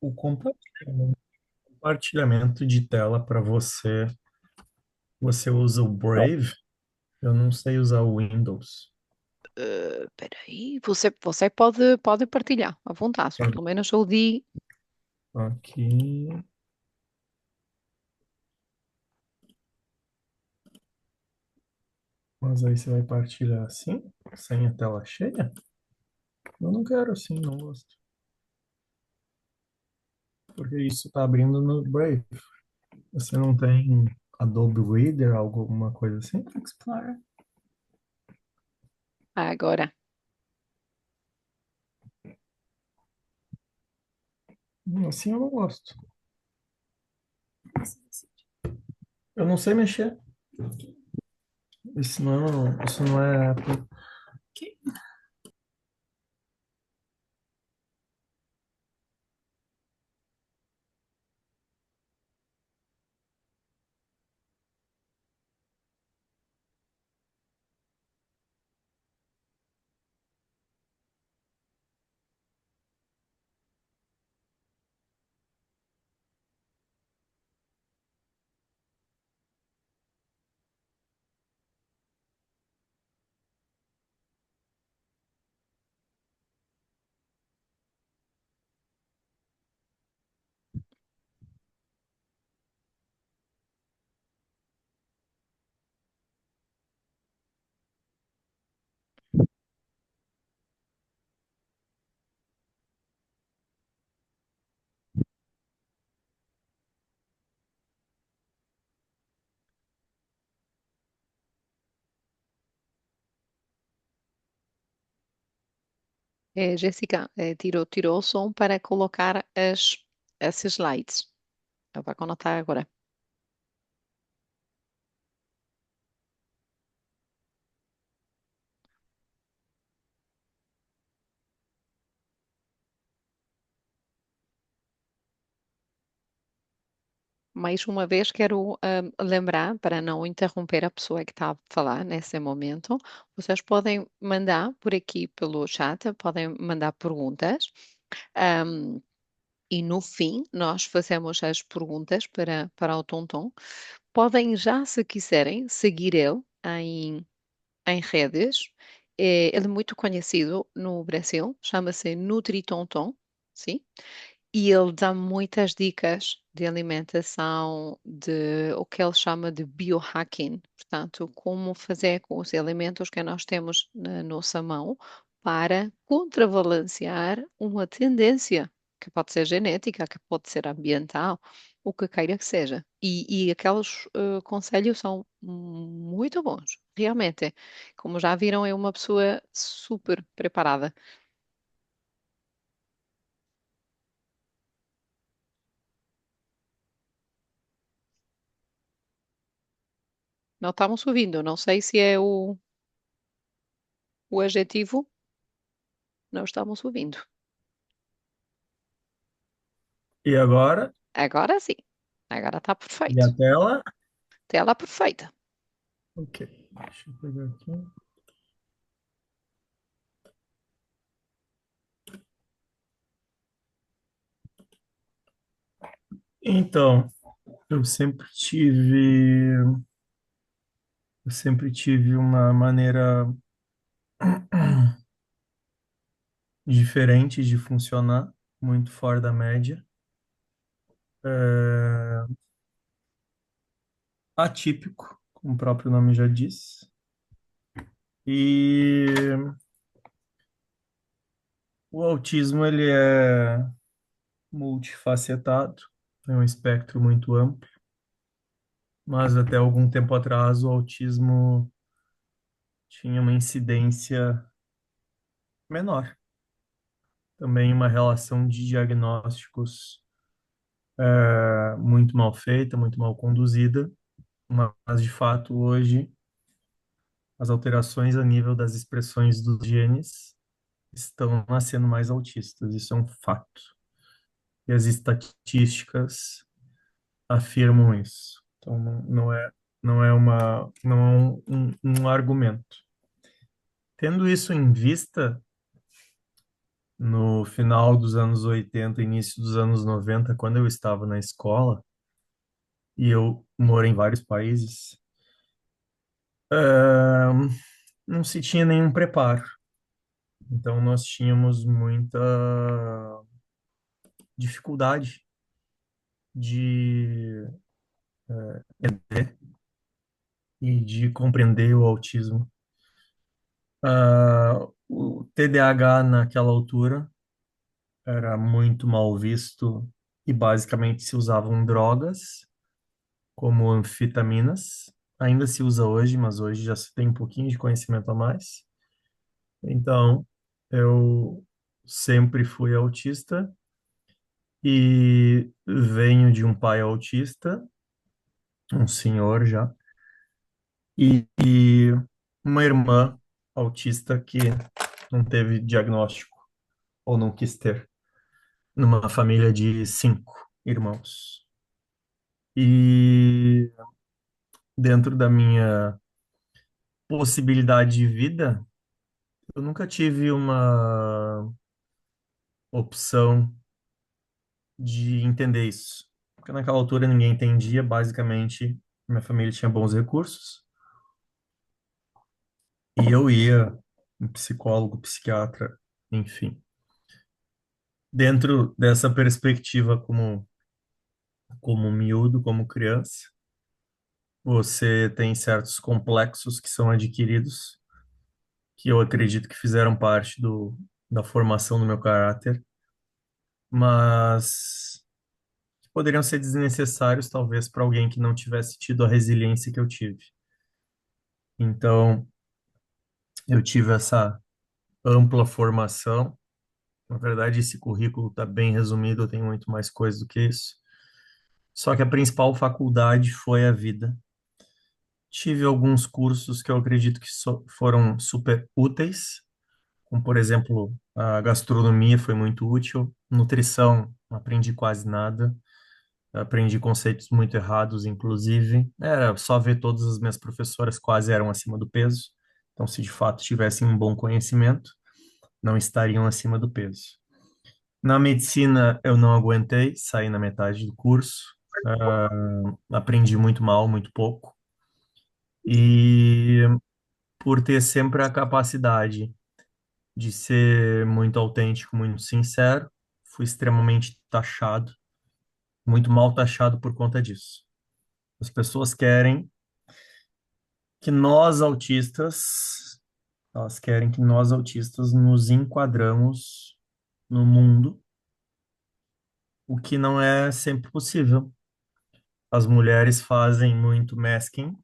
O compartilhamento de tela para você, você usa o Brave? Eu não sei usar o Windows. Espera aí, você pode partilhar à vontade, pelo menos eu di. Aqui, mas aí você vai partilhar assim, sem a tela cheia? Eu não quero assim, não gosto. Porque isso está abrindo no Brave. Você não tem Adobe Reader, alguma coisa assim? Explorer. Agora, Assim eu não gosto. Eu não sei mexer. Isso não é Apple. Jéssica, tirou o som para colocar as slides. Eu vou anotar agora. Mais uma vez, quero lembrar, para não interromper a pessoa que está a falar nesse momento, vocês podem mandar por aqui pelo chat, podem mandar perguntas. ahm, e no fim, nós fazemos as perguntas para o Tonton. Podem já, se quiserem, seguir ele em redes. Ele é muito conhecido no Brasil, chama-se NutriTonton, sim? E ele dá muitas dicas de alimentação, de o que ele chama de biohacking, portanto, como fazer com os alimentos que nós temos na nossa mão para contrabalancear uma tendência, que pode ser genética, que pode ser ambiental, o que queira que seja. E aqueles conselhos são muito bons, realmente. Como já viram, é uma pessoa super preparada. Não estamos ouvindo, não sei se é o adjetivo. Não estamos ouvindo. E agora? Agora sim. Agora está E a perfeito. tela? Tela perfeita. Ok. Deixa eu pegar aqui. Então, eu sempre tive, eu sempre tive uma maneira diferente de funcionar, muito fora da média. É, atípico, como o próprio nome já diz. E o autismo, ele é multifacetado, tem um espectro muito amplo, mas até algum tempo atrás o autismo tinha uma incidência menor. Também uma relação de diagnósticos muito mal feita, muito mal conduzida, mas de fato hoje as alterações a nível das expressões dos genes estão nascendo mais autistas, isso é um fato. E as estatísticas afirmam isso. Então não é um argumento. Tendo isso em vista, no final dos anos 80, início dos anos 90, quando eu estava na escola, e eu moro em vários países, ahn, não se tinha nenhum preparo. Então, nós tínhamos muita dificuldade de entender e de compreender o autismo. O TDAH naquela altura era muito mal visto e basicamente se usavam drogas como anfetaminas. Ainda se usa hoje, mas hoje já se tem um pouquinho de conhecimento a mais. Então, eu sempre fui autista e venho de um pai autista, um senhor já, e uma irmã autista que não teve diagnóstico ou não quis ter, numa família de 5 irmãos. E dentro da minha possibilidade de vida, eu nunca tive uma opção de entender isso. Porque naquela altura ninguém entendia, basicamente, minha família tinha bons recursos e eu ia um psicólogo, psiquiatra, enfim. Dentro dessa perspectiva como miúdo, como criança, você tem certos complexos que são adquiridos, que eu acredito que fizeram parte da formação do meu caráter, mas poderiam ser desnecessários, talvez, para alguém que não tivesse tido a resiliência que eu tive. Então, eu tive essa ampla formação. Na verdade, esse currículo está bem resumido, eu tenho muito mais coisa do que isso. Só que a principal faculdade foi a vida. Tive alguns cursos que eu acredito que foram super úteis, como, por exemplo, a gastronomia foi muito útil, nutrição, não aprendi quase nada. Aprendi conceitos muito errados, inclusive. Era só ver todas as minhas professoras quase eram acima do peso. Então, se de fato tivessem um bom conhecimento, não estariam acima do peso. Na medicina, eu não aguentei, saí na metade do curso. Aprendi muito mal, muito pouco. E por ter sempre a capacidade de ser muito autêntico, muito sincero, fui extremamente taxado, muito mal taxado por conta disso. As pessoas querem que nós autistas, elas querem que nós autistas nos enquadramos no mundo, o que não é sempre possível. As mulheres fazem muito masking,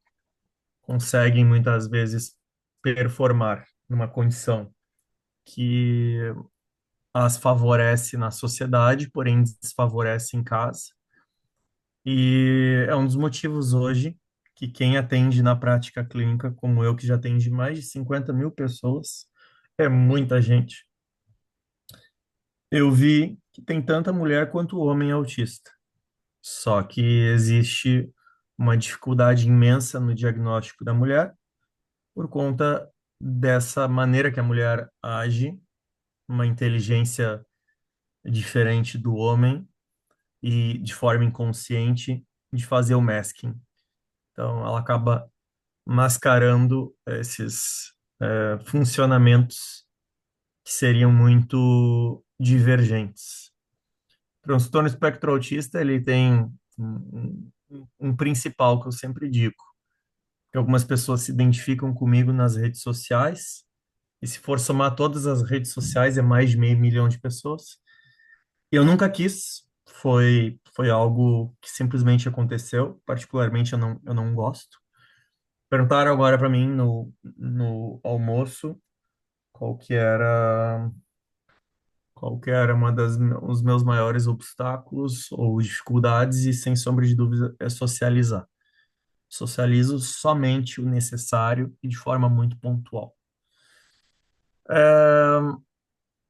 conseguem muitas vezes performar numa condição que as favorece na sociedade, porém desfavorece em casa. E é um dos motivos hoje que quem atende na prática clínica, como eu, que já atende mais de 50 mil pessoas, é muita gente. Eu vi que tem tanta mulher quanto homem autista. Só que existe uma dificuldade imensa no diagnóstico da mulher por conta dessa maneira que a mulher age, uma inteligência diferente do homem e de forma inconsciente de fazer o masking. Então, ela acaba mascarando esses funcionamentos que seriam muito divergentes. O transtorno espectro autista, ele tem um principal que eu sempre digo, que algumas pessoas se identificam comigo nas redes sociais, e se for somar todas as redes sociais, é mais de meio milhão de pessoas. Eu nunca quis, foi algo que simplesmente aconteceu, particularmente eu não gosto. Perguntaram agora para mim no almoço qual que era uma os meus maiores obstáculos ou dificuldades e sem sombra de dúvida é socializar. Socializo somente o necessário e de forma muito pontual.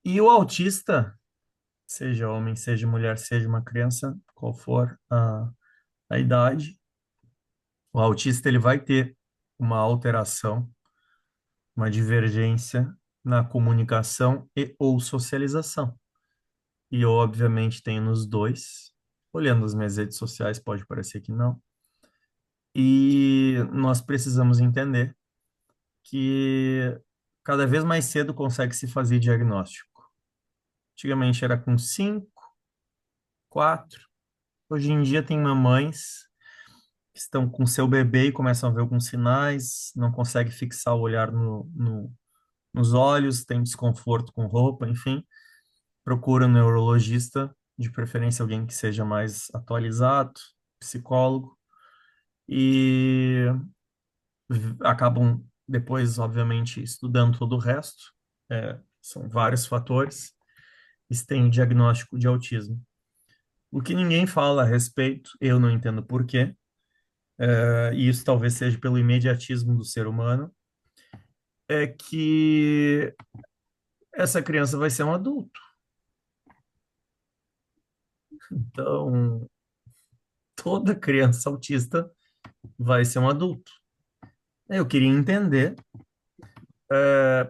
E o autista, seja homem, seja mulher, seja uma criança, qual for a idade, o autista ele vai ter uma alteração, uma divergência na comunicação e ou socialização. E eu, obviamente, tenho nos dois. Olhando as minhas redes sociais, pode parecer que não. E nós precisamos entender que cada vez mais cedo consegue se fazer diagnóstico. Antigamente era com 5, 4. Hoje em dia tem mamães que estão com seu bebê e começam a ver alguns sinais, não consegue fixar o olhar nos olhos, tem desconforto com roupa, enfim. Procura um neurologista, de preferência alguém que seja mais atualizado, psicólogo, e acabam depois, obviamente, estudando todo o resto. São vários fatores. Eles têm o diagnóstico de autismo. O que ninguém fala a respeito, eu não entendo por quê, e isso talvez seja pelo imediatismo do ser humano, é que essa criança vai ser um adulto. Então, toda criança autista vai ser um adulto. Eu queria entender,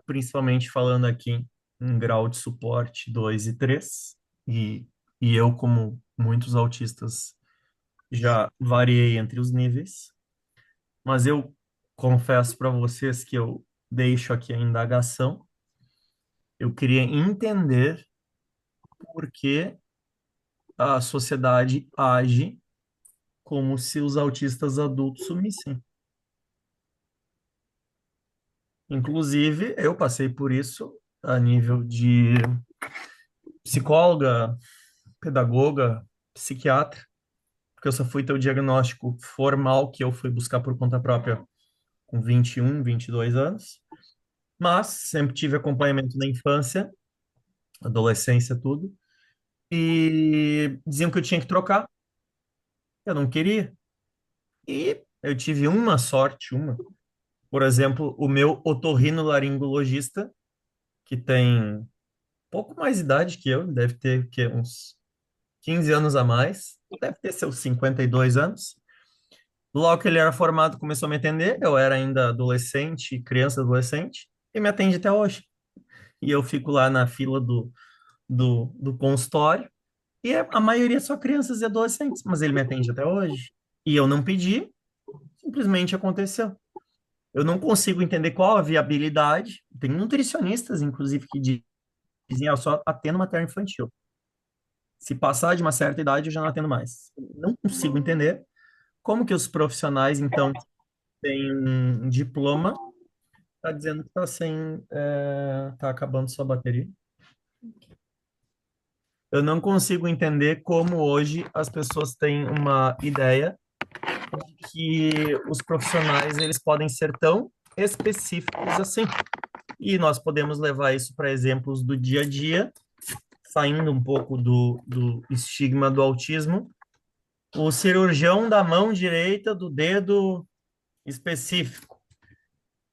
principalmente falando aqui em grau de suporte 2 e 3 e eu, como muitos autistas, já variei entre os níveis, mas eu confesso para vocês que eu deixo aqui a indagação. Eu queria entender por que a sociedade age como se os autistas adultos sumissem. Inclusive, eu passei por isso a nível de psicóloga, pedagoga, psiquiatra, porque eu só fui ter o diagnóstico formal que eu fui buscar por conta própria com 21, 22 anos, mas sempre tive acompanhamento na infância, adolescência, tudo, e diziam que eu tinha que trocar, eu não queria. E eu tive uma sorte, por exemplo, o meu otorrinolaringologista, que tem pouco mais idade que eu, ele deve ter que, uns 15 anos a mais, deve ter seus 52 anos. Logo que ele era formado, começou a me atender, eu era ainda adolescente, criança adolescente, e me atende até hoje. E eu fico lá na fila do consultório, e a maioria são crianças e adolescentes, mas ele me atende até hoje. E eu não pedi, simplesmente aconteceu. Eu não consigo entender qual a viabilidade. Tem nutricionistas, inclusive, que dizem, eu só atendo materno infantil. Se passar de uma certa idade, eu já não atendo mais. Não consigo entender como que os profissionais, então, têm um diploma, tá dizendo que tá sem, tá acabando sua bateria. Eu não consigo entender como hoje as pessoas têm uma ideia que os profissionais eles podem ser tão específicos assim. E nós podemos levar isso para exemplos do dia a dia, saindo um pouco do estigma do autismo. O cirurgião da mão direita do dedo específico.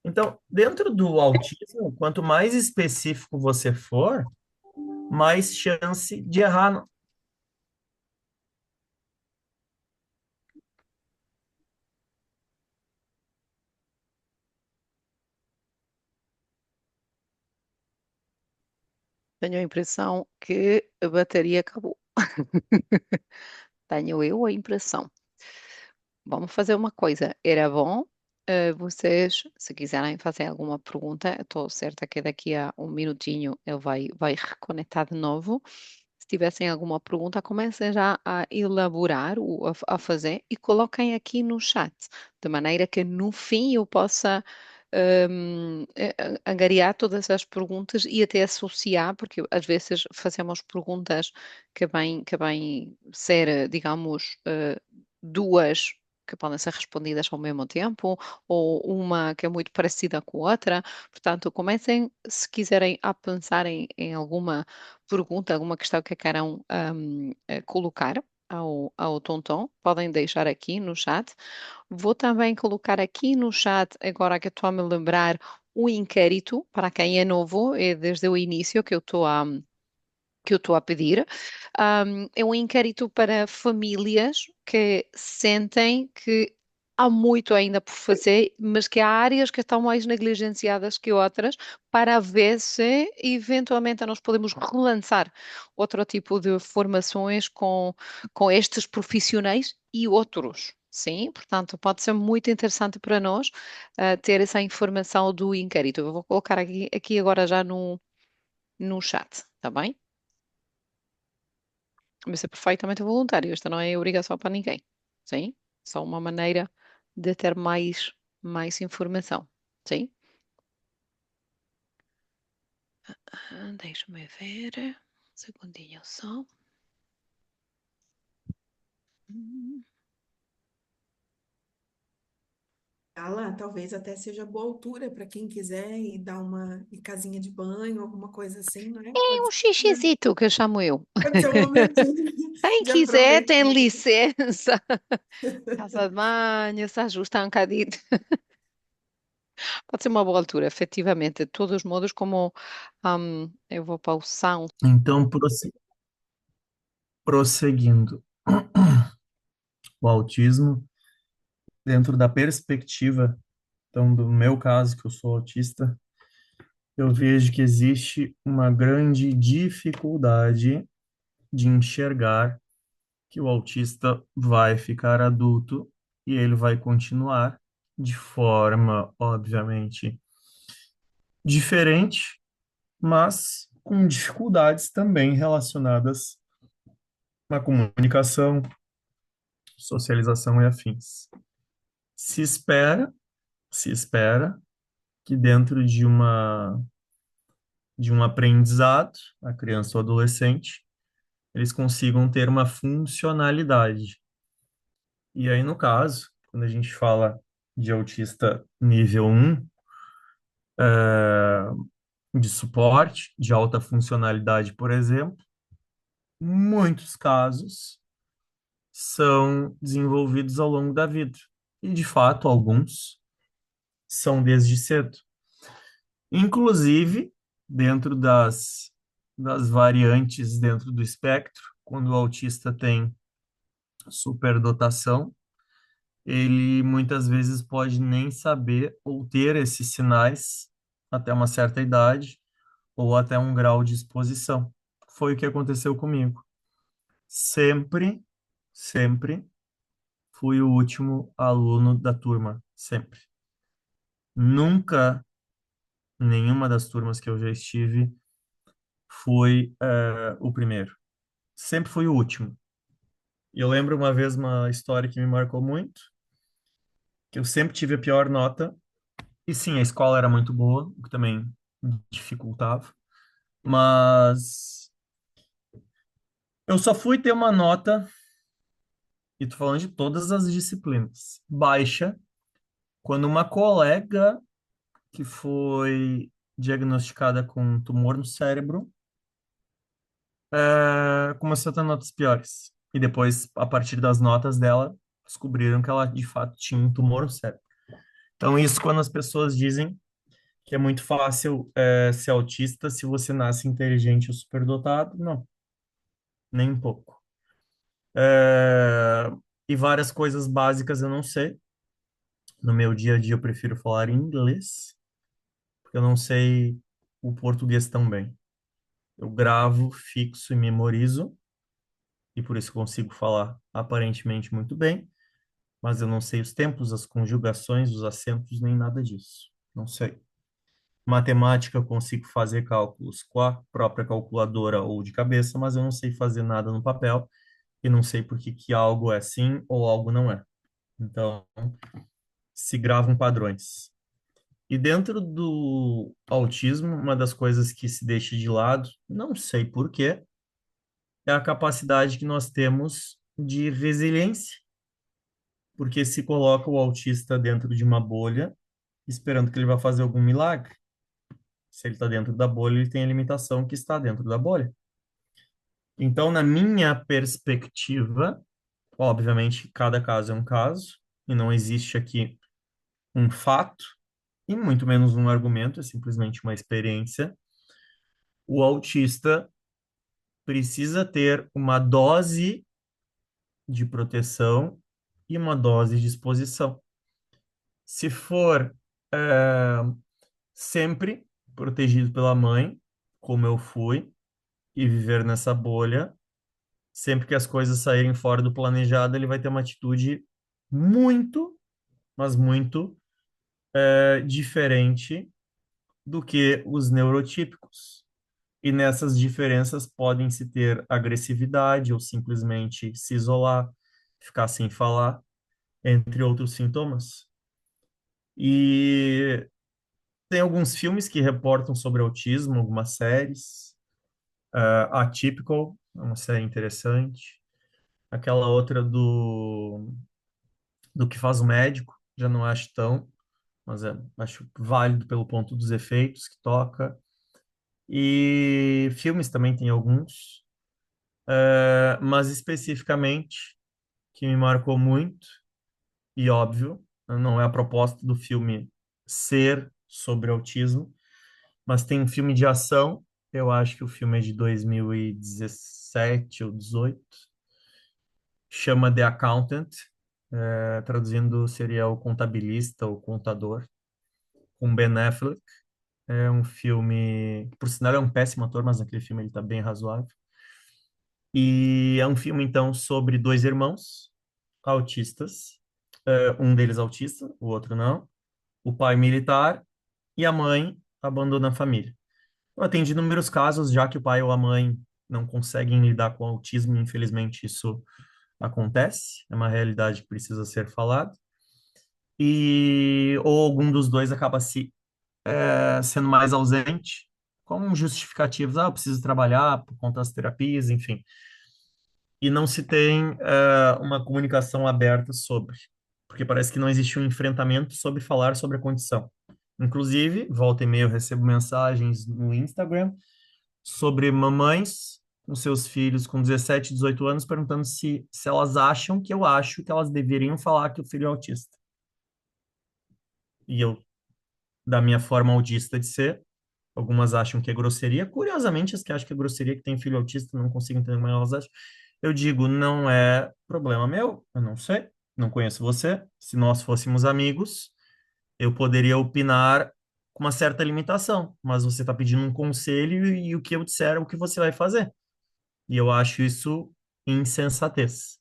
Então, dentro do autismo, quanto mais específico você for, mais chance de errar. Tenho a impressão que a bateria acabou. Tenho eu a impressão. Vamos fazer uma coisa. Era bom, vocês, se quiserem fazer alguma pergunta, eu estou certa que daqui a um minutinho ele vai reconectar de novo. Se tivessem alguma pergunta, comecem já a elaborar, a fazer e coloquem aqui no chat, de maneira que no fim eu possa angariar todas as perguntas e até associar, porque às vezes fazemos perguntas que vêm ser, digamos, duas que podem ser respondidas ao mesmo tempo, ou uma que é muito parecida com a outra. Portanto, comecem, se quiserem, a pensar em alguma pergunta, alguma questão que queiram colocar ao Tonton, podem deixar aqui no chat. Vou também colocar aqui no chat, agora que estou a me lembrar, o inquérito, para quem é novo, é desde o início que eu estou a pedir. É um inquérito para famílias que sentem que há muito ainda por fazer, mas que há áreas que estão mais negligenciadas que outras, para ver se eventualmente nós podemos relançar outro tipo de formações com estes profissionais e outros. Sim, portanto, pode ser muito interessante para nós ter essa informação do inquérito. Eu vou colocar aqui agora já no chat, tá bem? Mas é perfeitamente voluntário, esta não é obrigação para ninguém. Sim? Só uma maneira de ter mais informação. Sim? Deixa-me ver. Um segundinho só. Hum. Ela talvez até seja boa altura para quem quiser ir dar uma casinha de banho, alguma coisa assim, né? É um xixizito que eu chamo eu. Pode ser um momentinho Quem de quiser aproveitar. tem licença. Casa de banho, se ajusta um bocadinho. Pode ser uma boa altura, efetivamente. De todos os modos, como eu vou para o sound. Então, prosseguindo, o autismo, dentro da perspectiva, então, do meu caso, que eu sou autista, eu vejo que existe uma grande dificuldade de enxergar que o autista vai ficar adulto e ele vai continuar de forma, obviamente, diferente, mas com dificuldades também relacionadas à comunicação, socialização e afins. Se espera, se espera que dentro de um aprendizado, a criança ou adolescente, eles consigam ter uma funcionalidade. E aí, no caso, quando a gente fala de autista nível um, de suporte, de alta funcionalidade, por exemplo, muitos casos são desenvolvidos ao longo da vida. E, de fato, alguns são desde cedo. Inclusive, dentro das variantes dentro do espectro, quando o autista tem superdotação, ele muitas vezes pode nem saber ou ter esses sinais até uma certa idade ou até um grau de exposição. Foi o que aconteceu comigo. Sempre, sempre fui o último aluno da turma, sempre. Nunca, nenhuma das turmas que eu já estive, fui o primeiro. Sempre fui o último. E eu lembro uma vez uma história que me marcou muito, que eu sempre tive a pior nota. E sim, a escola era muito boa, o que também dificultava. Mas eu só fui ter uma nota, e tô falando de todas as disciplinas, baixa, quando uma colega que foi diagnosticada com um tumor no cérebro começou a ter notas piores. E depois, a partir das notas dela, descobriram que ela de fato tinha um tumor no cérebro. Então, isso quando as pessoas dizem que é muito fácil ser autista se você nasce inteligente ou superdotado, não, nem um pouco. É, e várias coisas básicas eu não sei. No meu dia a dia eu prefiro falar inglês, porque eu não sei o português tão bem. Eu gravo, fixo e memorizo, e por isso consigo falar aparentemente muito bem, mas eu não sei os tempos, as conjugações, os acentos, nem nada disso. Não sei. Matemática, eu consigo fazer cálculos com a própria calculadora ou de cabeça, mas eu não sei fazer nada no papel e não sei por que que algo é assim ou algo não é. Então, se gravam padrões. E dentro do autismo, uma das coisas que se deixa de lado, não sei por quê, é a capacidade que nós temos de resiliência, porque se coloca o autista dentro de uma bolha, esperando que ele vá fazer algum milagre. Se ele está dentro da bolha, ele tem a limitação que está dentro da bolha. Então, na minha perspectiva, obviamente, cada caso é um caso, e não existe aqui um fato, e muito menos um argumento, é simplesmente uma experiência. O autista precisa ter uma dose de proteção e uma dose de exposição. Se for é, sempre protegido pela mãe, como eu fui, e viver nessa bolha, sempre que as coisas saírem fora do planejado, ele vai ter uma atitude muito, mas muito diferente do que os neurotípicos. E nessas diferenças podem se ter agressividade ou simplesmente se isolar, ficar sem falar, entre outros sintomas. E tem alguns filmes que reportam sobre autismo, algumas séries. Atypical, é uma série interessante. Aquela outra do que faz o médico, já não acho tão, mas acho válido pelo ponto dos efeitos que toca. E filmes também tem alguns, mas especificamente que me marcou muito, e óbvio, não é a proposta do filme ser sobre autismo, mas tem um filme de ação, eu acho que o filme é de 2017 ou 18, chama The Accountant, traduzindo seria o contabilista, o contador, com Ben Affleck. É um filme, por sinal é um péssimo ator, mas naquele filme ele está bem razoável. E é um filme, então, sobre dois irmãos autistas, um deles autista, o outro não, o pai militar e a mãe abandona a família. Eu atendi inúmeros casos, já que o pai ou a mãe não conseguem lidar com o autismo, infelizmente isso acontece, é uma realidade que precisa ser falada. E ou algum dos dois acaba sendo mais ausente, como justificativos, eu preciso trabalhar por conta das terapias, enfim. E não se tem uma comunicação aberta sobre, porque parece que não existe um enfrentamento sobre falar sobre a condição. Inclusive, volta e meia eu recebo mensagens no Instagram sobre mamães com seus filhos com 17, 18 anos perguntando se elas acham que eu acho que elas deveriam falar que o filho é autista. E eu, da minha forma autista de ser, algumas acham que é grosseria. Curiosamente, as que acham que é grosseria que tem filho autista não consigo entender como elas acham. Eu digo, não é problema meu, eu não sei, não conheço você. Se nós fôssemos amigos, eu poderia opinar com uma certa limitação, mas você está pedindo um conselho e o que eu disser é o que você vai fazer. E eu acho isso insensatez.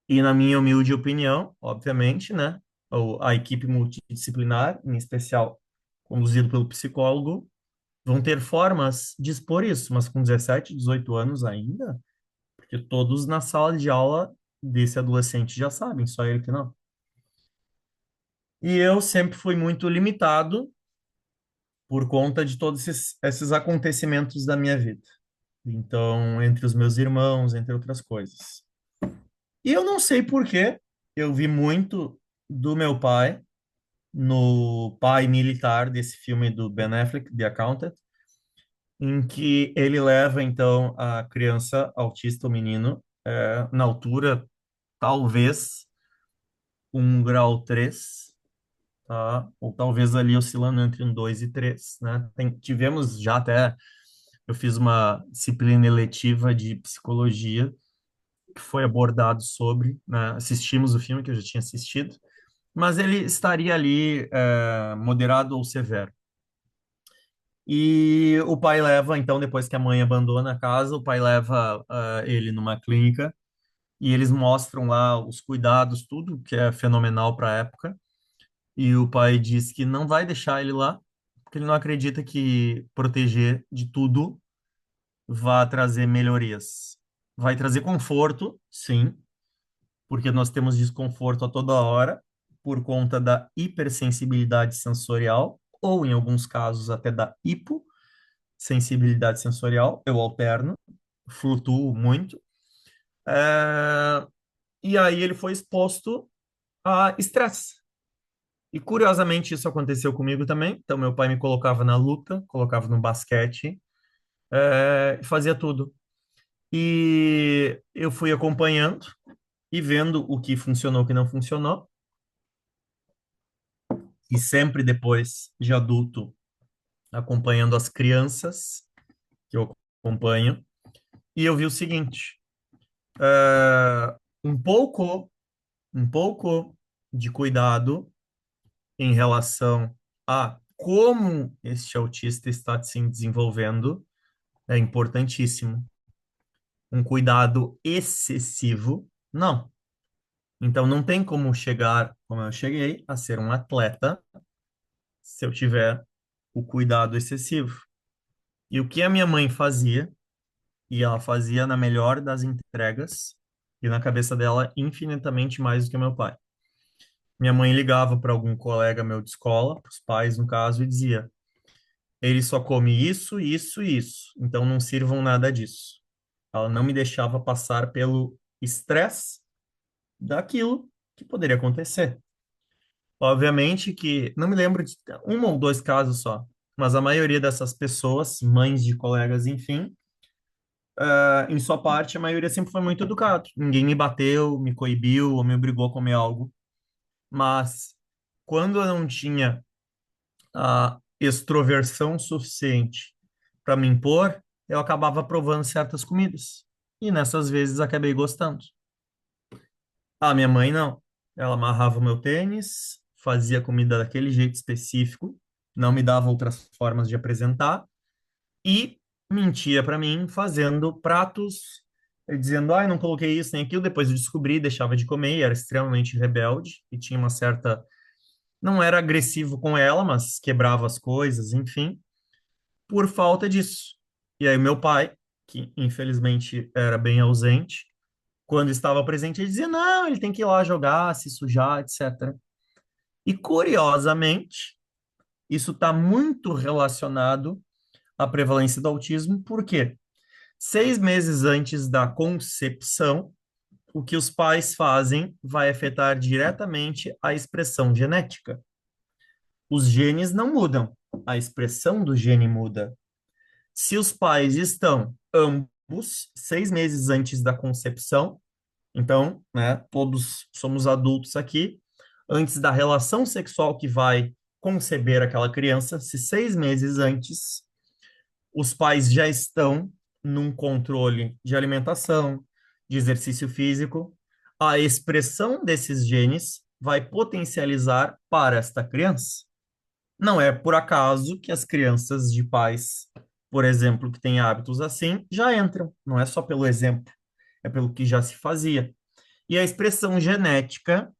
E na minha humilde opinião, obviamente, né, a equipe multidisciplinar, em especial conduzido pelo psicólogo, vão ter formas de expor isso, mas com 17, 18 anos ainda, porque todos na sala de aula desse adolescente já sabem, só ele que não. E eu sempre fui muito limitado por conta de todos esses acontecimentos da minha vida. Então, entre os meus irmãos, entre outras coisas. E eu não sei por quê, eu vi muito do meu pai no pai militar desse filme do Ben Affleck, The Accountant, em que ele leva, então, a criança autista, o menino, na altura, talvez, 1 grau 3, tá? Ou talvez ali oscilando entre um 2 e 3, né? Tivemos já até, eu fiz uma disciplina eletiva de psicologia que foi abordado sobre, né? Assistimos o filme que eu já tinha assistido, mas ele estaria ali moderado ou severo. E o pai leva, então, depois que a mãe abandona a casa, o pai leva ele numa clínica e eles mostram lá os cuidados, tudo, que é fenomenal para a época. E o pai diz que não vai deixar ele lá, porque ele não acredita que proteger de tudo vá trazer melhorias. Vai trazer conforto, sim, porque nós temos desconforto a toda hora por conta da hipersensibilidade sensorial, ou em alguns casos até da hipossensibilidade sensorial. Eu alterno, flutuo muito. É, E aí ele foi exposto a estresse. E curiosamente isso aconteceu comigo também. Então meu pai me colocava na luta, colocava no basquete, e fazia tudo. E eu fui acompanhando e vendo o que funcionou, o que não funcionou. E sempre depois de adulto, acompanhando as crianças que eu acompanho. E eu vi o seguinte: um pouco de cuidado em relação a como este autista está se desenvolvendo é importantíssimo. Um cuidado excessivo, não. Então, não tem como chegar, como eu cheguei, a ser um atleta se eu tiver o cuidado excessivo. E o que a minha mãe fazia, e ela fazia na melhor das entregas, e na cabeça dela infinitamente mais do que meu pai. Minha mãe ligava para algum colega meu de escola, para os pais no caso, e dizia: ele só come isso, isso e isso, então não sirvam nada disso. Ela não me deixava passar pelo estresse daquilo que poderia acontecer. Obviamente que não me lembro de um ou dois casos só, mas a maioria dessas pessoas, mães de colegas, enfim, em sua parte, a maioria sempre foi muito educado. Ninguém me bateu, me coibiu ou me obrigou a comer algo. Mas quando eu não tinha a extroversão suficiente para me impor, eu acabava provando certas comidas. E nessas vezes acabei gostando. A minha mãe não. Ela amarrava o meu tênis, fazia comida daquele jeito específico, não me dava outras formas de apresentar e mentia para mim fazendo pratos, dizendo, ai, não coloquei isso nem aquilo. Depois eu descobri, deixava de comer, e era extremamente rebelde e tinha uma certa. Não era agressivo com ela, mas quebrava as coisas, enfim, por falta disso. E aí meu pai, que infelizmente era bem ausente, quando estava presente, ele dizia, não, ele tem que ir lá jogar, se sujar, etc. E curiosamente, isso está muito relacionado à prevalência do autismo, por quê? 6 meses antes da concepção, o que os pais fazem vai afetar diretamente a expressão genética. Os genes não mudam, a expressão do gene muda. Se os pais estão ambos 6 meses antes da concepção, então, né, todos somos adultos aqui, antes da relação sexual que vai conceber aquela criança, se 6 meses antes os pais já estão num controle de alimentação, de exercício físico, a expressão desses genes vai potencializar para esta criança. Não é por acaso que as crianças de pais, por exemplo, que têm hábitos assim, já entram. Não é só pelo exemplo, é pelo que já se fazia. E a expressão genética,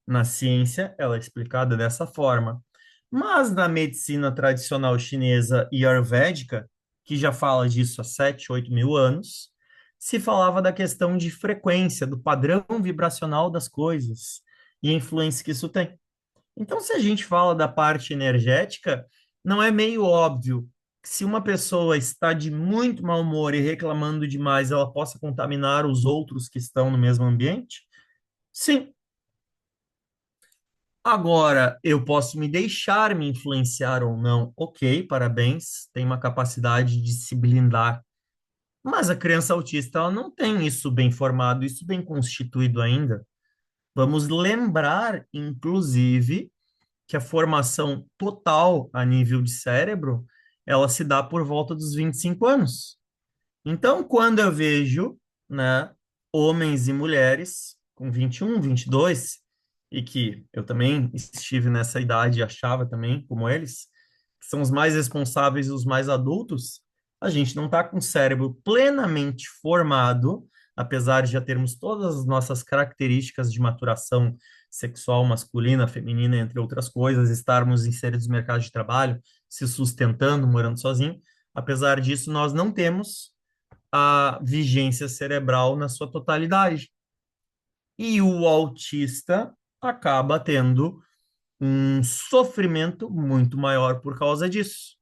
na ciência, ela é explicada dessa forma. Mas na medicina tradicional chinesa e ayurvédica, que já fala disso há 7, 8 mil anos, se falava da questão de frequência, do padrão vibracional das coisas e a influência que isso tem. Então, se a gente fala da parte energética, não é meio óbvio que se uma pessoa está de muito mau humor e reclamando demais, ela possa contaminar os outros que estão no mesmo ambiente? Sim. Agora, eu posso me deixar me influenciar ou não. Ok, parabéns, tem uma capacidade de se blindar. Mas a criança autista, ela não tem isso bem formado, isso bem constituído ainda. Vamos lembrar, inclusive, que a formação total a nível de cérebro, ela se dá por volta dos 25 anos. Então, quando eu vejo, né, homens e mulheres com 21, 22, e que eu também estive nessa idade e achava também, como eles, que são os mais responsáveis e os mais adultos, a gente não está com o cérebro plenamente formado, apesar de já termos todas as nossas características de maturação sexual masculina, feminina, entre outras coisas, estarmos inseridos no mercado de trabalho, se sustentando, morando sozinho. Apesar disso, nós não temos a vigência cerebral na sua totalidade. E o autista acaba tendo um sofrimento muito maior por causa disso.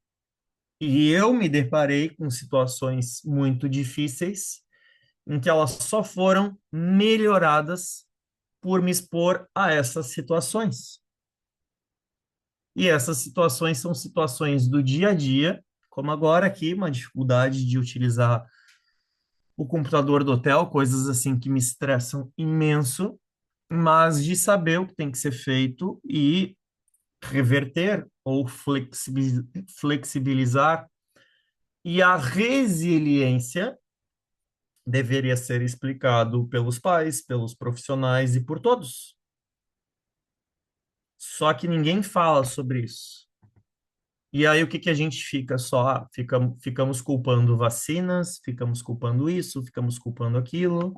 E eu me deparei com situações muito difíceis em que elas só foram melhoradas por me expor a essas situações. E essas situações são situações do dia a dia, como agora aqui, uma dificuldade de utilizar o computador do hotel, coisas assim que me estressam imenso, mas de saber o que tem que ser feito e reverter ou flexibilizar. E a resiliência deveria ser explicado pelos pais, pelos profissionais e por todos. Só que ninguém fala sobre isso. E aí o que que a gente fica só? Ficamos culpando vacinas, ficamos culpando isso, ficamos culpando aquilo.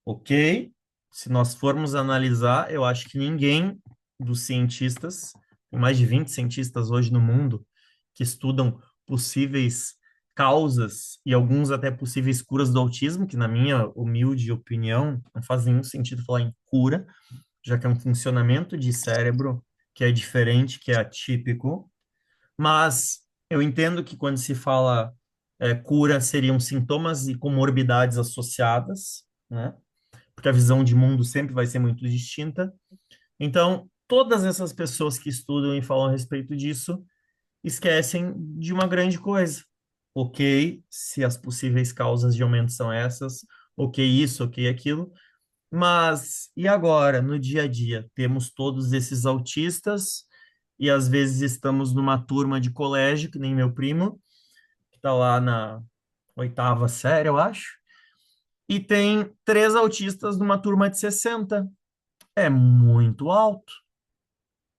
Ok? Se nós formos analisar, eu acho que ninguém dos cientistas, tem mais de 20 cientistas hoje no mundo, que estudam possíveis causas e alguns até possíveis curas do autismo, que na minha humilde opinião não faz nenhum sentido falar em cura, já que é um funcionamento de cérebro que é diferente, que é atípico, mas eu entendo que quando se fala cura, seriam sintomas e comorbidades associadas, né? Porque a visão de mundo sempre vai ser muito distinta. Então, todas essas pessoas que estudam e falam a respeito disso esquecem de uma grande coisa. Ok, se as possíveis causas de aumento são essas, ok isso, ok aquilo, mas e agora, no dia a dia? Temos todos esses autistas e às vezes estamos numa turma de colégio, que nem meu primo, que está lá na oitava série, eu acho, e tem três autistas numa turma de 60. É muito alto.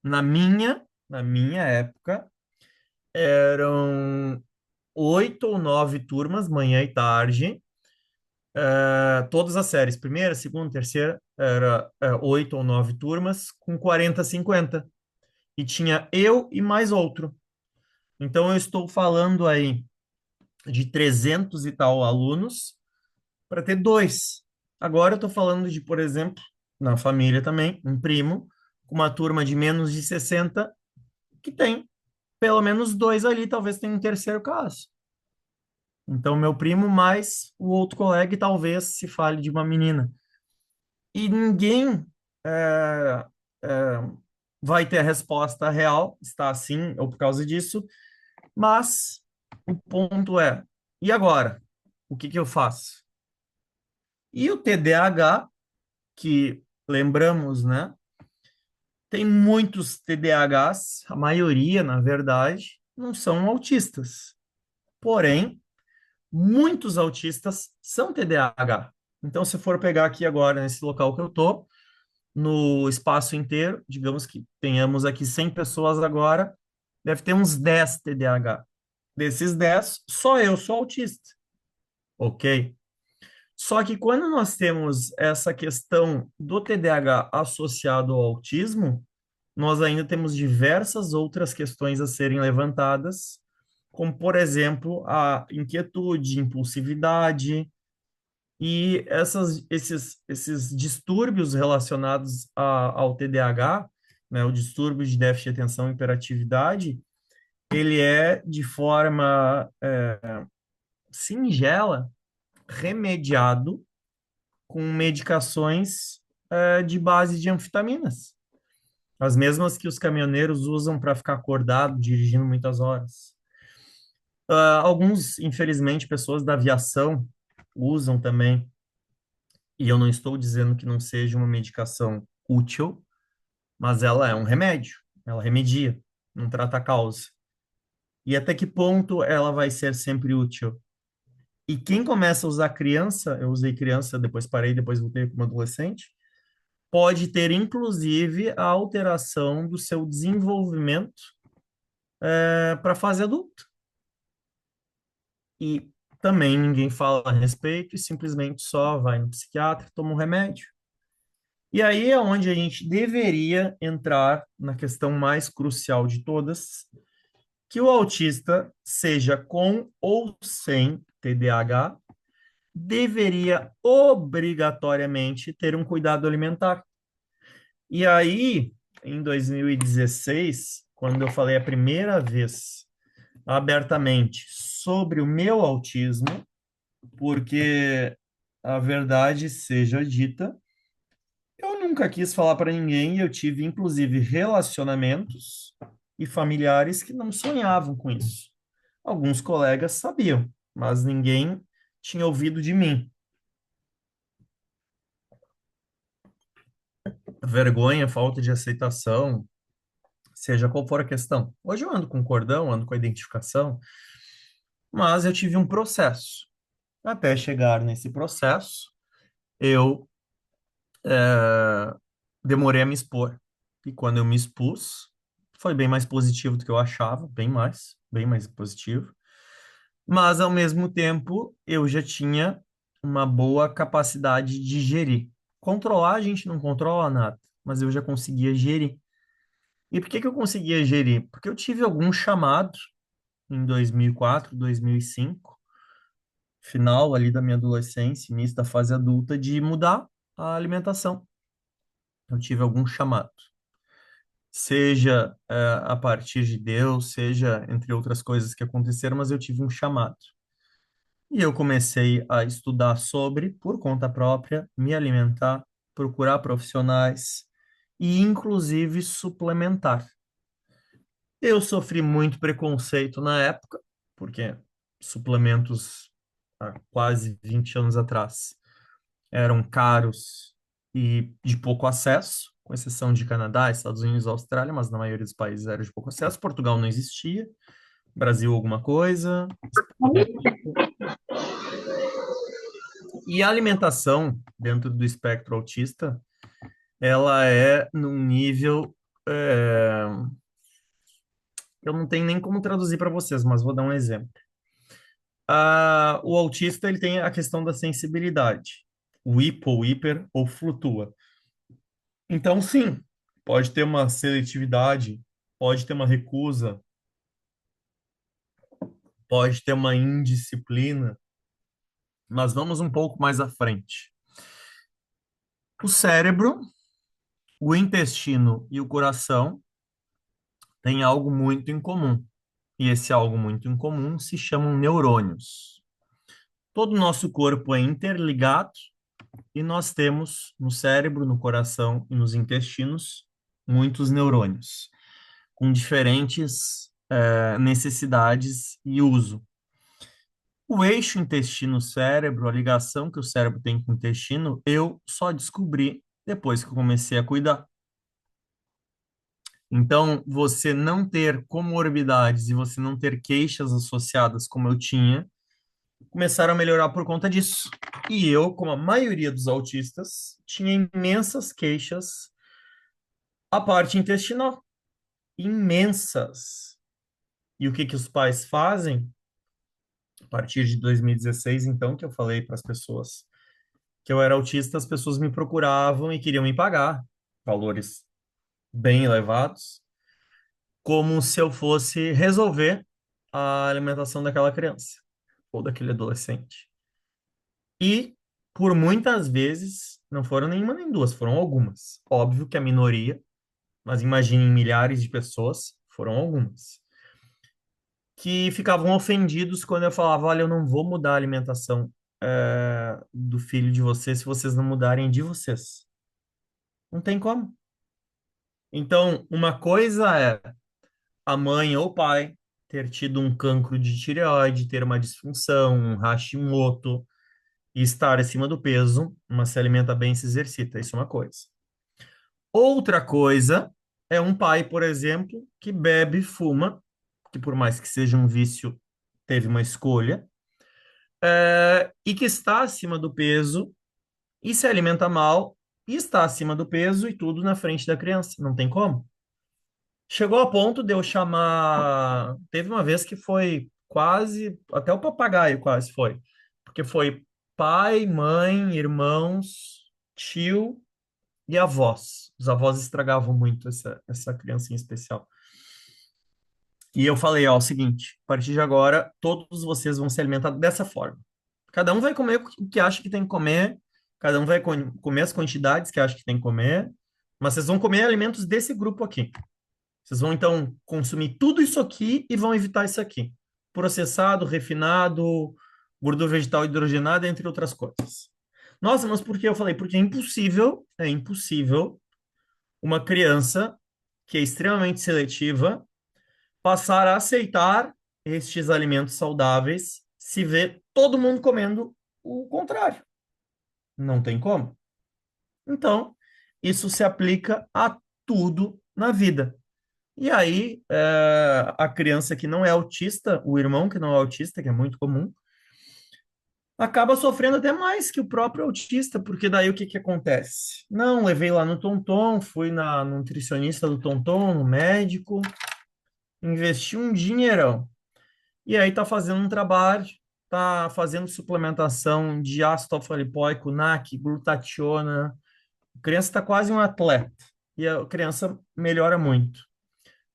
Na minha época, eram 8 ou 9 turmas, manhã e tarde, todas as séries, primeira, segunda, terceira, era 8 ou 9 turmas, com 40, 50. E tinha eu e mais outro. Então, eu estou falando aí de 300 e tal alunos para ter dois. Agora eu estou falando de, por exemplo, na família também, um primo, com uma turma de menos de 60 que tem pelo menos dois ali, talvez tenha um terceiro caso. Então, meu primo mais o outro colega, e talvez se fale de uma menina. E ninguém é, é, vai ter a resposta real, está assim ou por causa disso, mas o ponto é, e agora? O que que eu faço? E o TDAH, que lembramos, né? Tem muitos TDAHs, a maioria, na verdade, não são autistas. Porém, muitos autistas são TDAH. Então, se for pegar aqui agora, nesse local que eu tô, no espaço inteiro, digamos que tenhamos aqui 100 pessoas agora, deve ter uns 10 TDAH. Desses 10, só eu sou autista, ok? Só que quando nós temos essa questão do TDAH associado ao autismo, nós ainda temos diversas outras questões a serem levantadas, como, por exemplo, a inquietude, impulsividade e esses distúrbios relacionados ao TDAH, né, o distúrbio de déficit de atenção e hiperatividade, ele é de forma singela remediado com medicações de base de anfetaminas, as mesmas que os caminhoneiros usam para ficar acordado dirigindo muitas horas. Alguns, infelizmente, pessoas da aviação usam também, e eu não estou dizendo que não seja uma medicação útil, mas ela é um remédio, ela remedia, não trata a causa. E até que ponto ela vai ser sempre útil? E quem começa a usar criança, eu usei criança, depois parei, depois voltei como adolescente, pode ter inclusive a alteração do seu desenvolvimento para a fase adulta. E também ninguém fala a respeito e simplesmente só vai no psiquiatra e toma um remédio. E aí é onde a gente deveria entrar na questão mais crucial de todas, que o autista, seja com ou sem TDAH, deveria obrigatoriamente ter um cuidado alimentar. E aí, em 2016, quando eu falei a primeira vez abertamente sobre o meu autismo, porque a verdade seja dita, eu nunca quis falar para ninguém e eu tive, inclusive, relacionamentos e familiares que não sonhavam com isso. Alguns colegas sabiam, mas ninguém tinha ouvido de mim. Vergonha, falta de aceitação, seja qual for a questão. Hoje eu ando com cordão, ando com a identificação, mas eu tive um processo. Até chegar nesse processo, eu demorei a me expor. e quando eu me expus, foi bem mais positivo do que eu achava, bem mais positivo. Mas, ao mesmo tempo, eu já tinha uma boa capacidade de gerir. Controlar, a gente não controla nada, mas eu já conseguia gerir. E por que que eu conseguia gerir? Porque eu tive algum chamado em 2004, 2005, final ali da minha adolescência, início da fase adulta, de mudar a alimentação. Eu tive algum chamado. Seja a partir de Deus, seja entre outras coisas que aconteceram, mas eu tive um chamado. E eu comecei a estudar sobre, por conta própria, me alimentar, procurar profissionais e, inclusive, suplementar. Eu sofri muito preconceito na época, porque suplementos há quase 20 anos atrás eram caros e de pouco acesso, com exceção de Canadá, Estados Unidos e Austrália, mas na maioria dos países era de pouco acesso. Portugal não existia, Brasil alguma coisa, Espanha pouco. E a alimentação dentro do espectro autista, ela é num nível, eu não tenho nem como traduzir para vocês, mas vou dar um exemplo. O autista ele tem a questão da sensibilidade, o hipo, o hiper ou flutua. Então, sim, pode ter uma seletividade, pode ter uma recusa, pode ter uma indisciplina, mas vamos um pouco mais à frente. O cérebro, o intestino e o coração têm algo muito em comum. E esse algo muito em comum se chamam neurônios. Todo o nosso corpo é interligado e nós temos no cérebro, no coração e nos intestinos muitos neurônios, com diferentes necessidades e uso. O eixo intestino-cérebro, a ligação que o cérebro tem com o intestino, eu só descobri depois que eu comecei a cuidar. Então, você não ter comorbidades e você não ter queixas associadas como eu tinha, começaram a melhorar por conta disso. E eu, como a maioria dos autistas, tinha imensas queixas à parte intestinal. Imensas. E o que que os pais fazem? A partir de 2016, então, que eu falei para as pessoas que eu era autista, as pessoas me procuravam e queriam me pagar valores bem elevados, como se eu fosse resolver a alimentação daquela criança ou daquele adolescente. E por muitas vezes, não foram nenhuma nem duas, foram algumas. Óbvio que a minoria, mas imaginem milhares de pessoas, foram algumas, que ficavam ofendidos quando eu falava, olha, eu não vou mudar a alimentação do filho de vocês se vocês não mudarem de vocês. Não tem como. Então, uma coisa é a mãe ou o pai ter tido um cancro de tireoide, ter uma disfunção, um Hashimoto, e estar acima do peso, mas se alimenta bem e se exercita. Isso é uma coisa. Outra coisa é um pai, por exemplo, que bebe e fuma, que por mais que seja um vício, teve uma escolha, e que está acima do peso e se alimenta mal e está acima do peso e tudo na frente da criança. Não tem como. Chegou a ponto de eu chamar. Teve uma vez que foi quase, até o papagaio quase foi, porque foi pai, mãe, irmãos, tio e avós. Os avós estragavam muito essa criança em especial. E eu falei, ó, o seguinte, a partir de agora, todos vocês vão se alimentar dessa forma. Cada um vai comer o que acha que tem que comer, cada um vai comer as quantidades que acha que tem que comer, mas vocês vão comer alimentos desse grupo aqui. Vocês vão, então, consumir tudo isso aqui e vão evitar isso aqui. Processado, refinado, gordura vegetal hidrogenada, entre outras coisas. Nossa, mas por que eu falei? Porque é impossível uma criança que é extremamente seletiva passar a aceitar estes alimentos saudáveis se vê todo mundo comendo o contrário. Não tem como. Então, isso se aplica a tudo na vida. E aí, a criança que não é autista, o irmão que não é autista, que é muito comum, acaba sofrendo até mais que o próprio autista, porque daí o que que acontece? Não, levei lá no Tonton, fui na nutricionista do Tonton, no médico, investi um dinheirão. E aí tá fazendo um trabalho, tá fazendo suplementação de ácido alfa-lipoico, NAC, glutationa. A criança está quase um atleta e a criança melhora muito.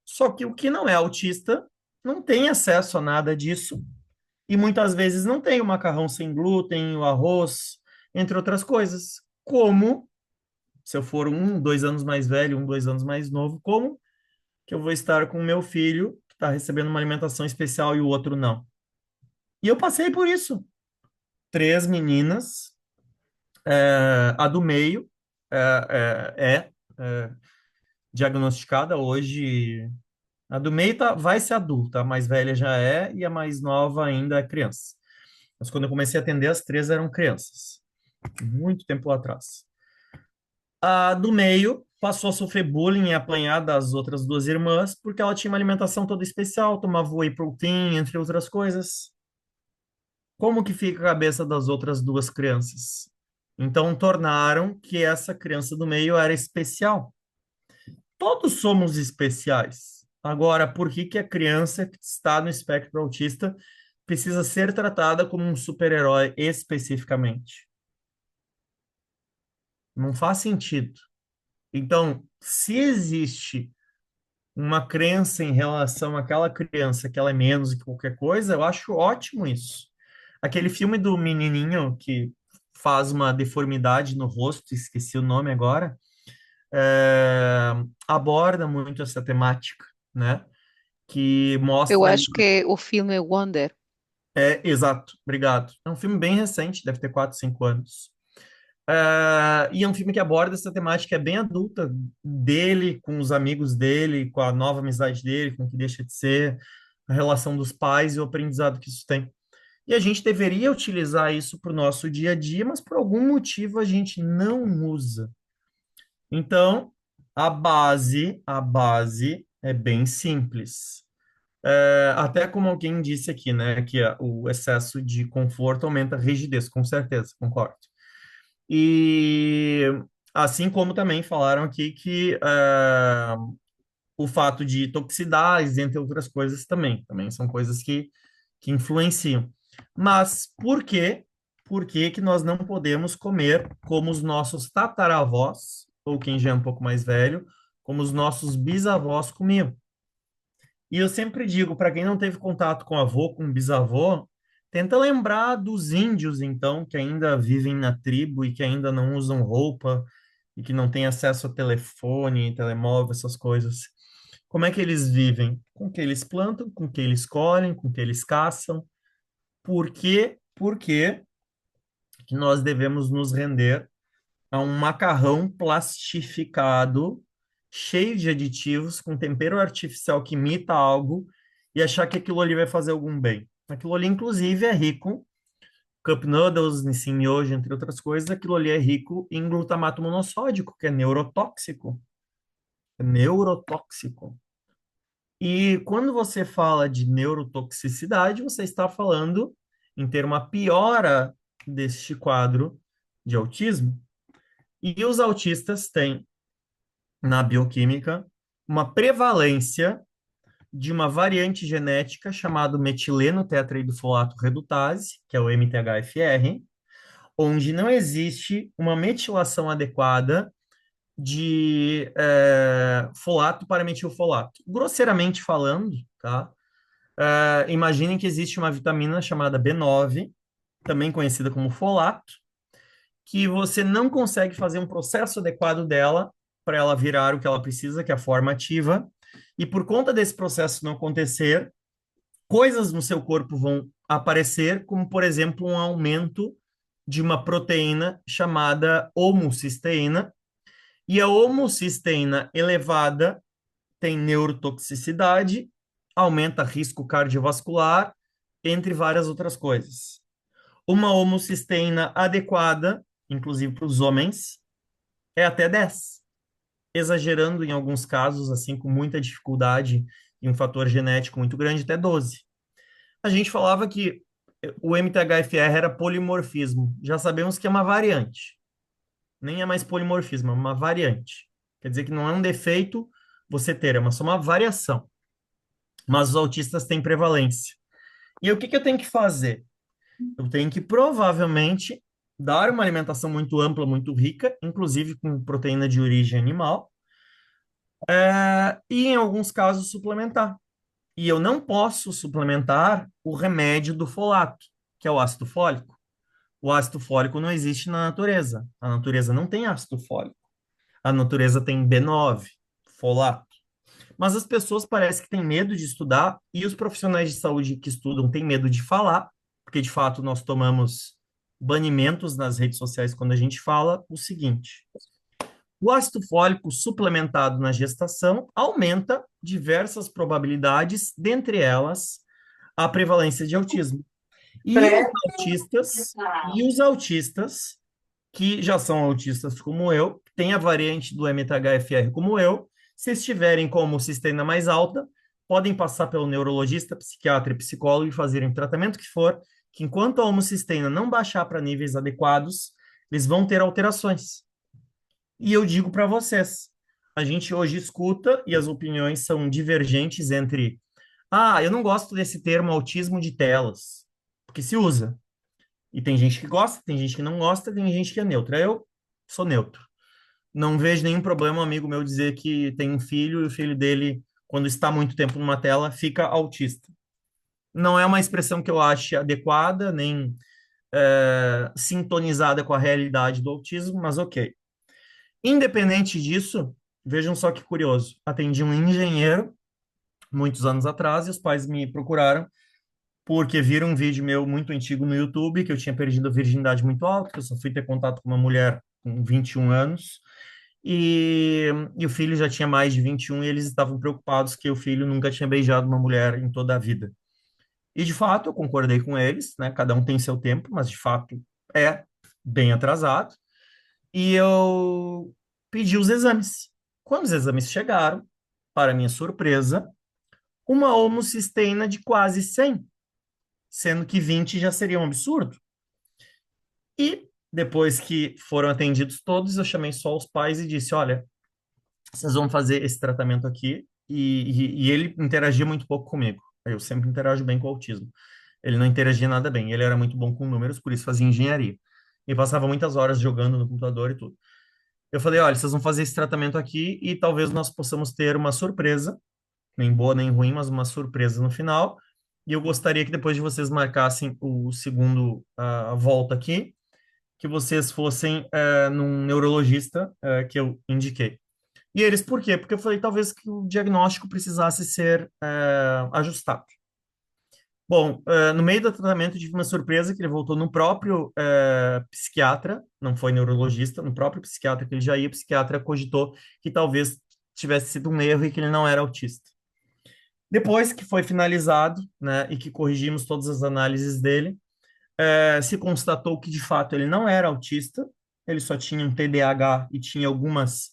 Só que o que não é autista não tem acesso a nada disso e muitas vezes não tem o macarrão sem glúten, o arroz, entre outras coisas. Como se eu for 1, 2 anos mais velho, 1, 2 anos mais novo, como que eu vou estar com o meu filho que está recebendo uma alimentação especial e o outro não? E eu passei por isso. Três meninas, a do meio é diagnosticada hoje. A do meio vai ser adulta, a mais velha já é, e a mais nova ainda é criança. Mas quando eu comecei a atender, as três eram crianças, muito tempo lá atrás. A do meio passou a sofrer bullying e apanhar das outras duas irmãs, porque ela tinha uma alimentação toda especial, tomava whey protein, entre outras coisas. Como que fica a cabeça das outras duas crianças? Então, tornaram que essa criança do meio era especial. Todos somos especiais. Agora, por que que a criança que está no espectro autista precisa ser tratada como um super-herói especificamente? Não faz sentido. Então, se existe uma crença em relação àquela criança que ela é menos que qualquer coisa, eu acho ótimo isso. Aquele filme do menininho que faz uma deformidade no rosto, esqueci o nome agora, aborda muito essa temática, né? Que Eu mostra ali. acho que o filme é Wonder. Exato, obrigado. É um filme bem recente, deve ter 4, 5 anos. E é um filme que aborda essa temática bem adulta dele, com os amigos dele, com a nova amizade dele, com o que deixa de ser, a relação dos pais e o aprendizado que isso tem. E a gente deveria utilizar isso para o nosso dia a dia, mas por algum motivo a gente não usa. Então, a base é bem simples. Até como alguém disse aqui, né, que o excesso de conforto aumenta a rigidez, com certeza, concordo. E assim como também falaram aqui que o fato de toxicidades, entre outras coisas, também são coisas que influenciam. Mas por quê? Por que que nós não podemos comer como os nossos tataravós, ou quem já é um pouco mais velho, como os nossos bisavós comiam? E eu sempre digo, para quem não teve contato com avô, com bisavô, tenta lembrar dos índios, então, que ainda vivem na tribo e que ainda não usam roupa e que não têm acesso a telefone, telemóvel, essas coisas. Como é que eles vivem? Com o que eles plantam, com o que eles colhem, com o que eles caçam. Por que que nós devemos nos render a um macarrão plastificado, cheio de aditivos, com tempero artificial que imita algo, e achar que aquilo ali vai fazer algum bem? Aquilo ali, inclusive, é rico, Cup Noodles, Nissin Miojo, entre outras coisas, aquilo ali é rico em glutamato monossódico, que é neurotóxico. É neurotóxico. E quando você fala de neurotoxicidade, você está falando em ter uma piora deste quadro de autismo. E os autistas têm, na bioquímica, uma prevalência de uma variante genética chamada metileno tetraidrofolato redutase, que é o MTHFR, onde não existe uma metilação adequada de folato para metilfolato. Grosseiramente falando, tá? Imaginem que existe uma vitamina chamada B9, também conhecida como folato, que você não consegue fazer um processo adequado dela para ela virar o que ela precisa, que é a forma ativa, e por conta desse processo não acontecer, coisas no seu corpo vão aparecer, como, por exemplo, um aumento de uma proteína chamada homocisteína, e a homocisteína elevada tem neurotoxicidade, aumenta risco cardiovascular, entre várias outras coisas. Uma homocisteína adequada, inclusive para os homens, é até 10, exagerando em alguns casos, assim, com muita dificuldade e um fator genético muito grande, até 12. A gente falava que o MTHFR era polimorfismo. Já sabemos que é uma variante. Nem é mais polimorfismo, é uma variante. Quer dizer que não é um defeito você ter, é só uma variação. Mas os autistas têm prevalência. E o que que eu tenho que fazer? Eu tenho que provavelmente dar uma alimentação muito ampla, muito rica, inclusive com proteína de origem animal, e em alguns casos suplementar. E eu não posso suplementar o remédio do folato, que é o ácido fólico. O ácido fólico não existe na natureza. A natureza não tem ácido fólico. A natureza tem B9, folato. Mas as pessoas parecem que têm medo de estudar e os profissionais de saúde que estudam têm medo de falar, porque de fato nós tomamos banimentos nas redes sociais quando a gente fala o seguinte: o ácido fólico suplementado na gestação aumenta diversas probabilidades, dentre elas a prevalência de autismo. E os autistas, e os autistas que já são autistas como eu, têm a variante do MTHFR como eu, se estiverem como cisteína mais alta, podem passar pelo neurologista, psiquiatra e psicólogo e fazerem o tratamento que for, que enquanto a homocisteína não baixar para níveis adequados, eles vão ter alterações. E eu digo para vocês, a gente hoje escuta e as opiniões são divergentes entre, eu não gosto desse termo autismo de telas, porque se usa. E tem gente que gosta, tem gente que não gosta, tem gente que é neutra. Eu sou neutro. Não vejo nenhum problema um amigo meu dizer que tem um filho e o filho dele, quando está muito tempo numa tela, fica autista. Não é uma expressão que eu ache adequada, nem sintonizada com a realidade do autismo, mas ok. Independente disso, vejam só que curioso. Atendi um engenheiro muitos anos atrás e os pais me procuraram porque viram um vídeo meu muito antigo no YouTube, que eu tinha perdido a virgindade muito alta, que eu só fui ter contato com uma mulher com 21 anos, e o filho já tinha mais de 21 e eles estavam preocupados que o filho nunca tinha beijado uma mulher em toda a vida. E, de fato, eu concordei com eles, né? Cada um tem seu tempo, mas, de fato, é bem atrasado. E eu pedi os exames. Quando os exames chegaram, para minha surpresa, uma homocisteína de quase 100, sendo que 20 já seria um absurdo. E depois que foram atendidos todos, eu chamei só os pais e disse: olha, vocês vão fazer esse tratamento aqui. E ele interagia muito pouco comigo. Eu sempre interajo bem com o autismo. Ele não interagia nada bem. Ele era muito bom com números, por isso fazia engenharia. E passava muitas horas jogando no computador e tudo. Eu falei: olha, vocês vão fazer esse tratamento aqui e talvez nós possamos ter uma surpresa, nem boa nem ruim, mas uma surpresa no final. E eu gostaria que depois de vocês marcassem o segundo a volta aqui, que vocês fossem num neurologista que eu indiquei. E eles, por quê? Porque eu falei, talvez que o diagnóstico precisasse ser ajustado. Bom, no meio do tratamento tive uma surpresa que ele voltou no próprio psiquiatra, não foi neurologista, no próprio psiquiatra que ele já ia, o psiquiatra cogitou que talvez tivesse sido um erro e que ele não era autista. Depois que foi finalizado, né, e que corrigimos todas as análises dele, se constatou que de fato ele não era autista, ele só tinha um TDAH e tinha algumas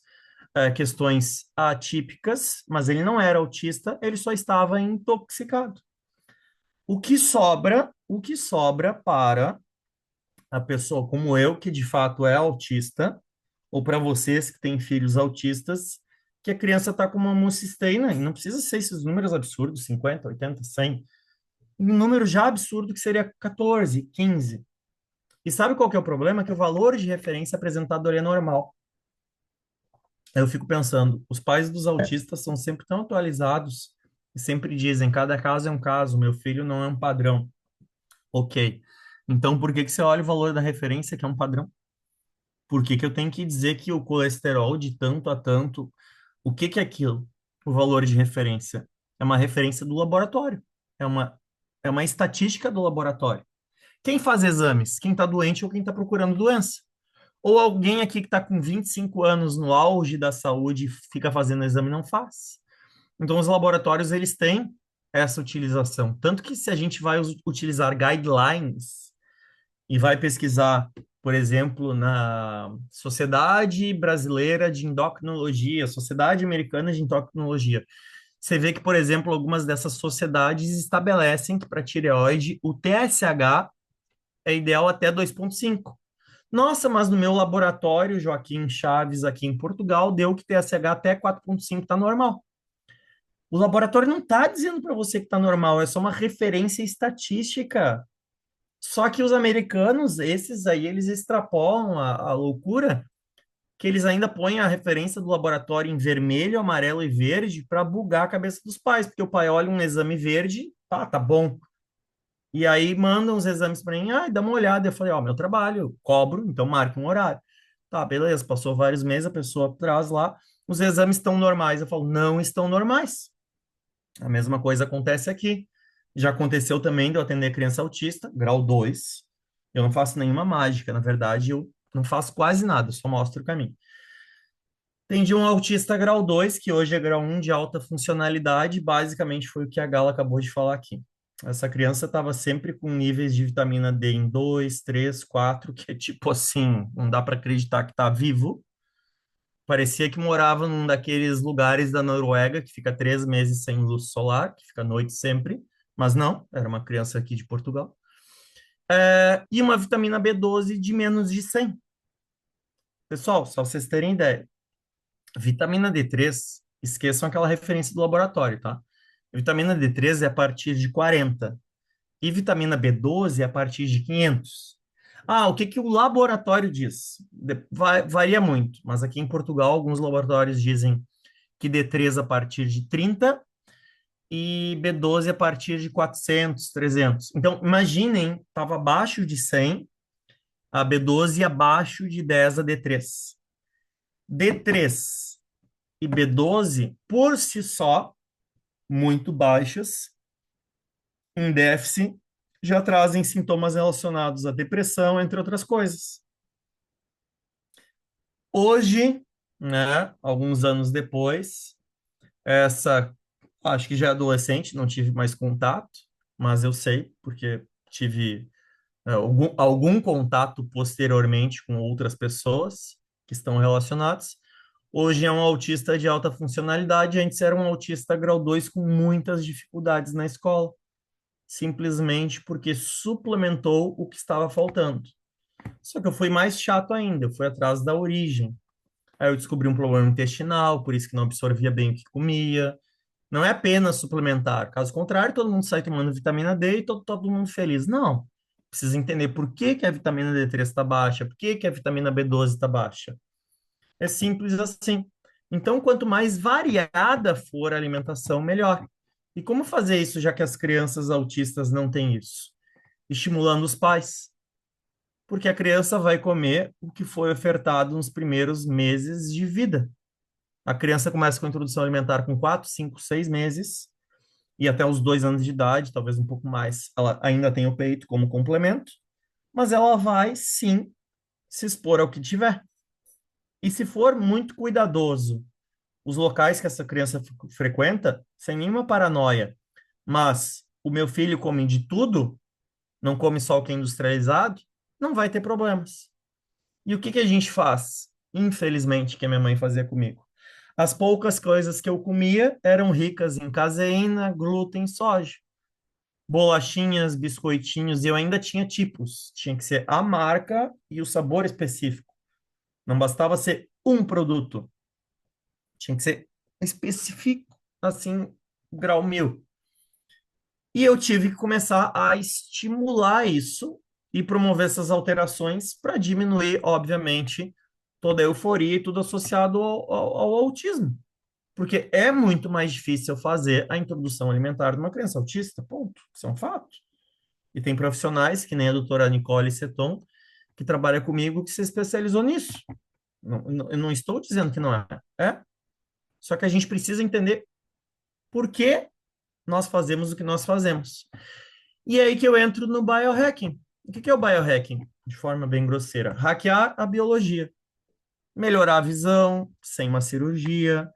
questões atípicas, mas ele não era autista, ele só estava intoxicado. O que sobra para a pessoa como eu, que de fato é autista, ou para vocês que têm filhos autistas, que a criança está com uma homocisteína, e não precisa ser esses números absurdos, 50, 80, 100, um número já absurdo que seria 14, 15. E sabe qual que é o problema? Que o valor de referência apresentado ali é normal. Eu fico pensando, os pais dos autistas são sempre tão atualizados e sempre dizem, cada caso é um caso, meu filho não é um padrão. Ok. Então, por que que você olha o valor da referência, que é um padrão? Por que que eu tenho que dizer que o colesterol de tanto a tanto, o que que é aquilo? O valor de referência? É uma referência do laboratório. É uma, é uma estatística do laboratório. Quem faz exames? Quem está doente ou quem está procurando doença? Ou alguém aqui que está com 25 anos no auge da saúde fica fazendo exame e não faz. Então, os laboratórios, eles têm essa utilização. Tanto que se a gente vai utilizar guidelines e vai pesquisar, por exemplo, na Sociedade Brasileira de Endocrinologia, Sociedade Americana de Endocrinologia, Você vê que, por exemplo, algumas dessas sociedades estabelecem que para tireoide o TSH é ideal até 2,5. Nossa, mas no meu laboratório, Joaquim Chaves, aqui em Portugal, deu que TSH até 4,5 está normal. O laboratório não está dizendo para você que está normal, é só uma referência estatística. Só que os americanos, esses aí, eles extrapolam a loucura, que eles ainda põem a referência do laboratório em vermelho, amarelo e verde para bugar a cabeça dos pais, porque o pai olha um exame verde, tá bom. E aí mandam os exames para mim, dá uma olhada. Eu falei, ó, meu trabalho, eu cobro, então marca um horário. Tá, beleza, passou vários meses, a pessoa traz lá, os exames estão normais. Eu falo, não estão normais. A mesma coisa acontece aqui. Já aconteceu também de eu atender criança autista, grau 2. Eu não faço nenhuma mágica, na verdade, eu não faço quase nada, só mostro o caminho. Atendi um autista grau 2 que hoje é grau 1 de alta funcionalidade, basicamente foi o que a Gala acabou de falar aqui. Essa criança estava sempre com níveis de vitamina D em 2, 3, 4, que é tipo assim, não dá para acreditar que está vivo. Parecia que morava num daqueles lugares da Noruega que fica 3 meses sem luz solar, que fica à noite sempre, mas não, era uma criança aqui de Portugal. E uma vitamina B12 de menos de 100. Pessoal, só vocês terem ideia. Vitamina D3, esqueçam aquela referência do laboratório, tá? Vitamina D3 é a partir de 40 e vitamina B12 é a partir de 500. O que que o laboratório diz? Varia muito, mas aqui em Portugal alguns laboratórios dizem que D3 a partir de 30 e B12 a partir de 400, 300. Então, imaginem, estava abaixo de 100 a B12 e abaixo de 10 a D3. D3 e B12, por si só, muito baixas, em déficit, já trazem sintomas relacionados à depressão, entre outras coisas. Hoje, né, alguns anos depois, acho que já é adolescente, não tive mais contato, mas eu sei, porque tive algum contato posteriormente com outras pessoas que estão relacionadas. Hoje é um autista de alta funcionalidade, antes era um autista grau 2 com muitas dificuldades na escola, simplesmente porque suplementou o que estava faltando. Só que eu fui mais chato ainda, eu fui atrás da origem. Aí eu descobri um problema intestinal, por isso que não absorvia bem o que comia. Não é apenas suplementar, caso contrário, todo mundo sai tomando vitamina D e todo mundo feliz. Não. Precisa entender por que que a vitamina D3 está baixa, por que que a vitamina B12 está baixa. É simples assim. Então, quanto mais variada for a alimentação, melhor. E como fazer isso, já que as crianças autistas não têm isso? Estimulando os pais. Porque a criança vai comer o que foi ofertado nos primeiros meses de vida. A criança começa com a introdução alimentar com 4, 5, 6 meses e até os 2 anos de idade, talvez um pouco mais. Ela ainda tem o peito como complemento, mas ela vai sim se expor ao que tiver. E se for muito cuidadoso, os locais que essa criança frequenta, sem nenhuma paranoia, mas o meu filho come de tudo, não come só o que é industrializado, não vai ter problemas. E o que que a gente faz? Infelizmente, que a minha mãe fazia comigo. As poucas coisas que eu comia eram ricas em caseína, glúten, soja. Bolachinhas, biscoitinhos, e eu ainda tinha tipos. Tinha que ser a marca e o sabor específico. Não bastava ser um produto. Tinha que ser específico, assim, grau 1000. E eu tive que começar a estimular isso e promover essas alterações para diminuir, obviamente, toda a euforia e tudo associado ao autismo. Porque é muito mais difícil fazer a introdução alimentar de uma criança autista, ponto. Isso é um fato. E tem profissionais, que nem a doutora Nicole Seton, que trabalha comigo, que se especializou nisso. Eu não estou dizendo que não é. É. Só que a gente precisa entender por que nós fazemos o que nós fazemos. E é aí que eu entro no biohacking. O que é o biohacking? De forma bem grosseira. Hackear a biologia. Melhorar a visão, sem uma cirurgia.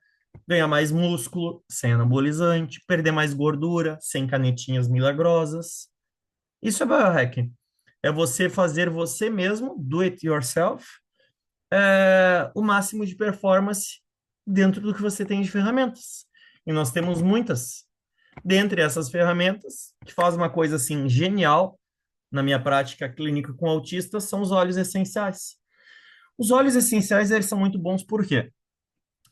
Ganhar mais músculo, sem anabolizante. Perder mais gordura, sem canetinhas milagrosas. Isso é biohacking. É você fazer você mesmo, do it yourself, o máximo de performance dentro do que você tem de ferramentas. E nós temos muitas. Dentre essas ferramentas, que faz uma coisa assim genial na minha prática clínica com autistas, são os óleos essenciais. Os óleos essenciais, eles são muito bons porque,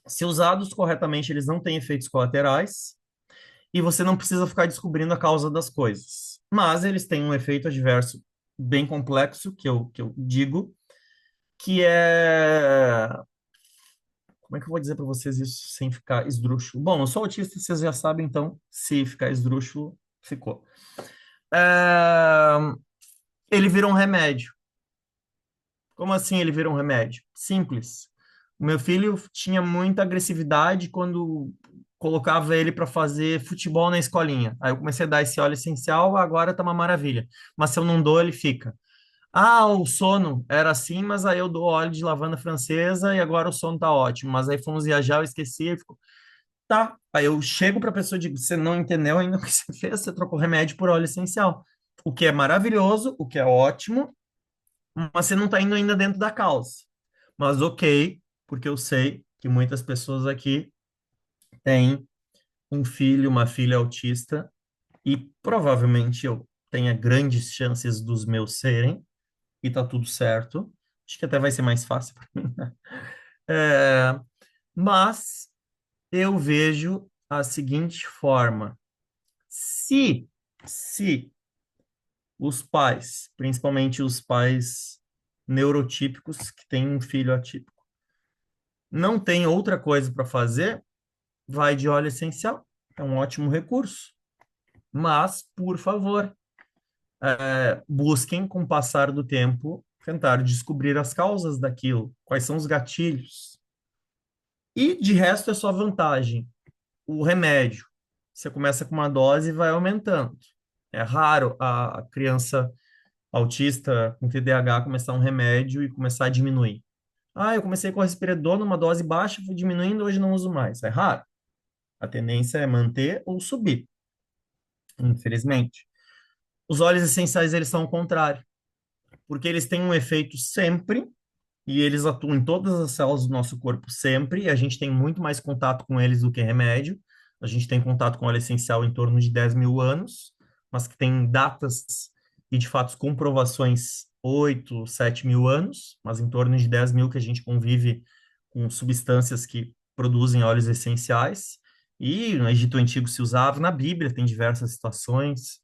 se usados corretamente, eles não têm efeitos colaterais e você não precisa ficar descobrindo a causa das coisas. Mas eles têm um efeito adverso bem complexo, que eu digo, que é... Como é que eu vou dizer para vocês isso sem ficar esdrúxulo? Bom, eu sou autista, vocês já sabem, então, se ficar esdrúxulo, ficou. É, Ele vira um remédio. Como assim ele vira um remédio? Simples. O meu filho tinha muita agressividade quando colocava ele para fazer futebol na escolinha. Aí eu comecei a dar esse óleo essencial, agora tá uma maravilha. Mas se eu não dou, ele fica. Ah, o sono era assim, mas aí eu dou óleo de lavanda francesa e agora o sono tá ótimo. Mas aí fomos viajar, eu esqueci, ele ficou, tá. Aí eu chego para a pessoa e digo, você não entendeu ainda o que você fez? Você trocou remédio por óleo essencial. O que é maravilhoso, o que é ótimo, mas você não está indo ainda dentro da causa. Mas ok, porque eu sei que muitas pessoas aqui têm um filho, uma filha autista, e provavelmente eu tenha grandes chances dos meus serem, e tá tudo certo. Acho que até vai ser mais fácil para mim. É, mas eu vejo a seguinte forma: se, se os pais, principalmente os pais neurotípicos que têm um filho atípico, não tem outra coisa para fazer, vai de óleo essencial. É um ótimo recurso. Mas, por favor, busquem, com o passar do tempo, tentar descobrir as causas daquilo, quais são os gatilhos. E, de resto, é só vantagem. O remédio, você começa com uma dose e vai aumentando. É raro a criança autista com TDAH começar um remédio e começar a diminuir. Ah, eu comecei com o respirador numa dose baixa, fui diminuindo, hoje não uso mais. É raro. A tendência é manter ou subir, infelizmente. Os óleos essenciais, eles são o contrário, porque eles têm um efeito sempre e eles atuam em todas as células do nosso corpo sempre, e a gente tem muito mais contato com eles do que remédio. A gente tem contato com óleo essencial em torno de 10 mil anos, mas que tem datas e, de fato, comprovações 8, 7 mil anos, mas em torno de 10 mil que a gente convive com substâncias que produzem óleos essenciais. E no Egito Antigo se usava, na Bíblia tem diversas situações.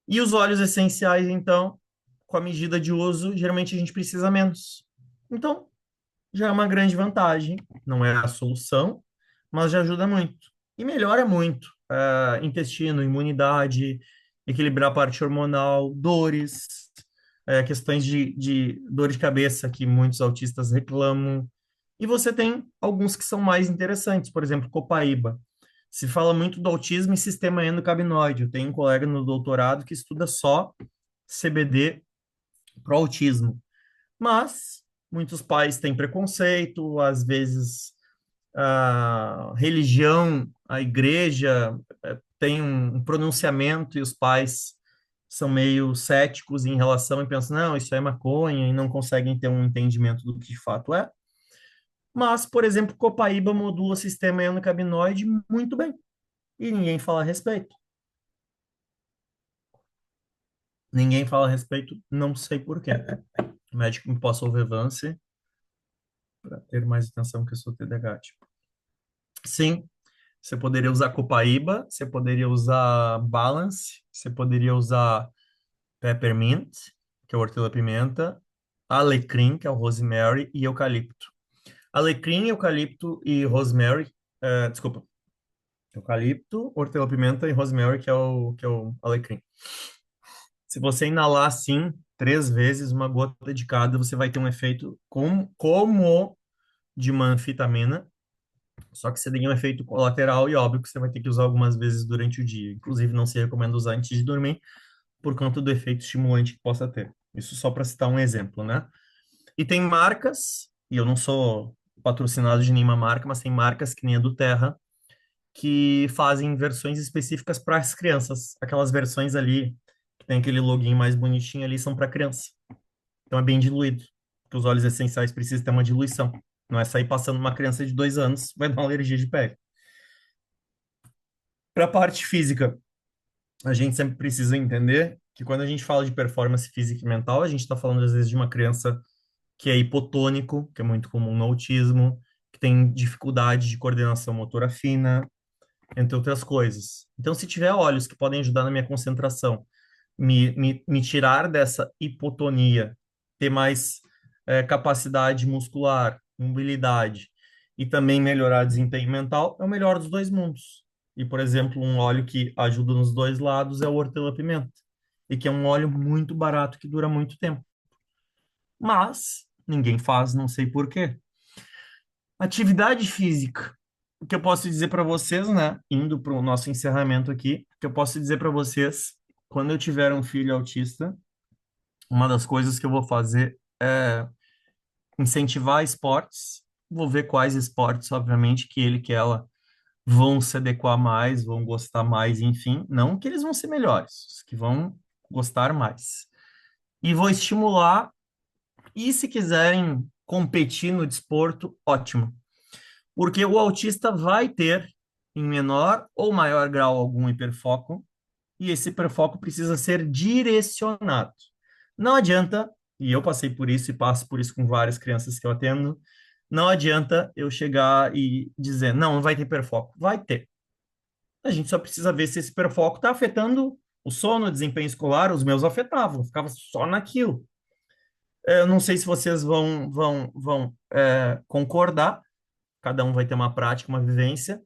E os óleos essenciais, então, com a medida de uso, geralmente a gente precisa menos. Então, já é uma grande vantagem. Não é a solução, mas já ajuda muito. E melhora muito intestino, imunidade, equilibrar a parte hormonal, dores, questões de dor de cabeça que muitos autistas reclamam. E você tem alguns que são mais interessantes, por exemplo, copaíba. Se fala muito do autismo e sistema endocannabinoide. Eu tenho um colega no doutorado que estuda só CBD para o autismo. Mas muitos pais têm preconceito, às vezes a religião, a igreja tem um pronunciamento e os pais são meio céticos em relação e pensam, não, isso é maconha, e não conseguem ter um entendimento do que de fato é. Mas, por exemplo, copaíba modula o sistema endocannabinoide muito bem, e ninguém fala a respeito. Ninguém fala a respeito, não sei por quê. O médico me passou o Revance para ter mais atenção que eu sou TDAH. Tipo. Sim, você poderia usar Copaíba, você poderia usar Balance, você poderia usar Peppermint, que é o hortelã-pimenta, Alecrim, que é o Rosemary, e Eucalipto. Alecrim, Eucalipto e Rosemary, desculpa, Eucalipto, hortelã-pimenta e Rosemary, que é o Alecrim. Se você inalar assim 3 vezes, uma gota de cada, você vai ter um efeito como de uma anfetamina, só que você tem um efeito colateral e óbvio que você vai ter que usar algumas vezes durante o dia. Inclusive, não se recomenda usar antes de dormir por conta do efeito estimulante que possa ter. Isso só para citar um exemplo, né? E tem marcas, e eu não sou patrocinado de nenhuma marca, mas tem marcas que nem a do Terra, que fazem versões específicas para as crianças. Aquelas versões ali, que tem aquele login mais bonitinho ali, são para criança. Então é bem diluído, porque os óleos essenciais precisam ter uma diluição. Não é sair passando uma criança de 2 anos, vai dar uma alergia de pele. Para a parte física, a gente sempre precisa entender que quando a gente fala de performance física e mental, a gente está falando às vezes de uma criança que é hipotônico, que é muito comum no autismo, que tem dificuldade de coordenação motora fina, entre outras coisas. Então, se tiver olhos que podem ajudar na minha concentração, me tirar dessa hipotonia, ter mais capacidade muscular, mobilidade e também melhorar desempenho mental, é o melhor dos dois mundos. E, por exemplo, um óleo que ajuda nos dois lados é o hortelã-pimenta, e que é um óleo muito barato que dura muito tempo. Mas ninguém faz, não sei por quê. Atividade física. O que eu posso dizer para vocês, né? Indo para o nosso encerramento aqui, o que eu posso dizer para vocês, quando eu tiver um filho autista, uma das coisas que eu vou fazer é incentivar esportes. Vou ver quais esportes, obviamente, que ele que ela vão se adequar mais, vão gostar mais, enfim. Não que eles vão ser melhores, que vão gostar mais. E vou estimular, e se quiserem competir no desporto, ótimo. Porque o autista vai ter, em menor ou maior grau, algum hiperfoco, e esse hiperfoco precisa ser direcionado. Não adianta, e eu passei por isso e passo por isso com várias crianças que eu atendo, não adianta eu chegar e dizer, não, não vai ter hiperfoco. Vai ter. A gente só precisa ver se esse hiperfoco está afetando o sono, o desempenho escolar, os meus afetavam, eu ficava só naquilo. Eu não sei se vocês vão concordar, cada um vai ter uma prática, uma vivência,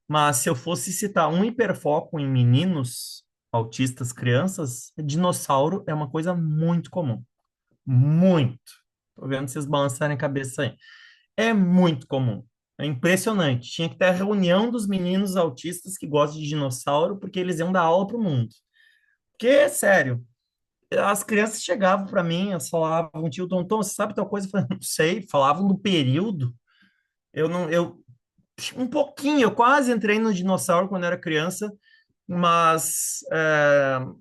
mas se eu fosse citar um hiperfoco em meninos, autistas, crianças, dinossauro é uma coisa muito comum. Muito. Tô vendo vocês balançarem a cabeça aí. É muito comum. É impressionante. Tinha que ter a reunião dos meninos autistas que gostam de dinossauro, porque eles iam dar aula para o mundo. Porque, sério, as crianças chegavam para mim, elas falavam, tio Tonton, você sabe tal coisa? Eu falei, não sei, falavam do período. Eu não, eu um pouquinho, eu quase entrei no dinossauro quando era criança, mas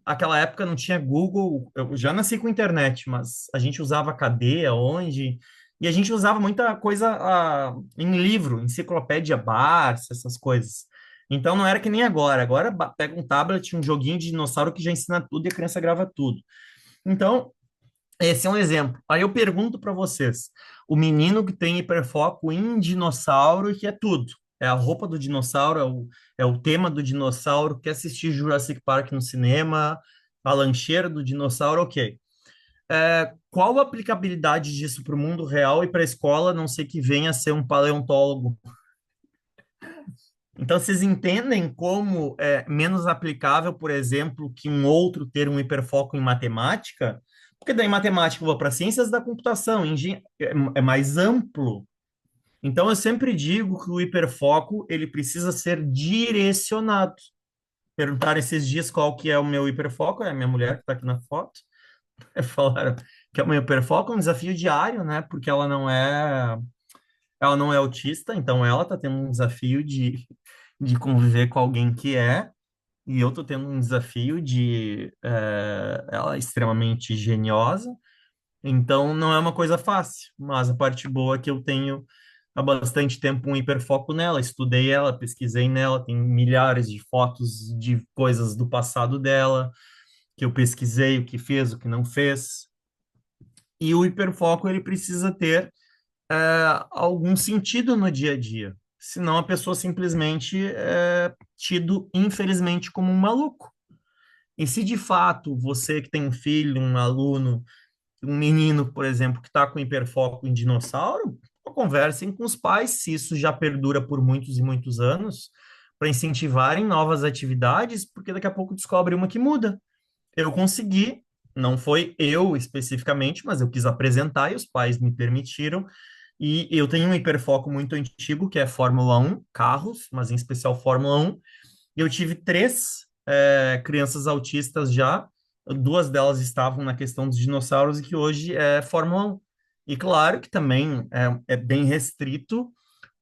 aquela época não tinha Google, eu já nasci com internet, mas a gente usava cadeia, onde, e a gente usava muita coisa em livro, enciclopédia Barça, essas coisas. Então não era que nem agora. Agora pega um tablet, um joguinho de dinossauro que já ensina tudo e a criança grava tudo. Então, esse é um exemplo. Aí eu pergunto para vocês: o menino que tem hiperfoco em dinossauro, que é tudo. É a roupa do dinossauro, é o tema do dinossauro, quer assistir Jurassic Park no cinema, a lancheira do dinossauro, ok. Qual a aplicabilidade disso para o mundo real e para a escola, a não ser que venha a ser um paleontólogo? Então, vocês entendem como é menos aplicável, por exemplo, que um outro ter um hiperfoco em matemática? Porque daí matemática eu vou para ciências da computação, é mais amplo. Então, eu sempre digo que o hiperfoco ele precisa ser direcionado. Perguntaram esses dias qual que é o meu hiperfoco, é a minha mulher que está aqui na foto. Falaram que é o meu hiperfoco, é um desafio diário, né? Porque ela não é autista, então ela está tendo um desafio de conviver com alguém que é, e eu tô tendo um desafio ela é extremamente geniosa, então não é uma coisa fácil, mas a parte boa é que eu tenho há bastante tempo um hiperfoco nela, estudei ela, pesquisei nela, tem milhares de fotos de coisas do passado dela, que eu pesquisei, o que fez, o que não fez, e o hiperfoco ele precisa ter algum sentido no dia a dia. Senão a pessoa simplesmente é tido, infelizmente, como um maluco. E se de fato você que tem um filho, um aluno, um menino, por exemplo, que está com hiperfoco em dinossauro, conversem com os pais se isso já perdura por muitos e muitos anos, para incentivarem novas atividades, porque daqui a pouco descobre uma que muda. Eu consegui, não foi eu especificamente, mas eu quis apresentar e os pais me permitiram. E eu tenho um hiperfoco muito antigo, que é Fórmula 1, carros, mas em especial Fórmula 1. E eu tive três crianças autistas já, duas delas estavam na questão dos dinossauros e que hoje é Fórmula 1. E claro que também é bem restrito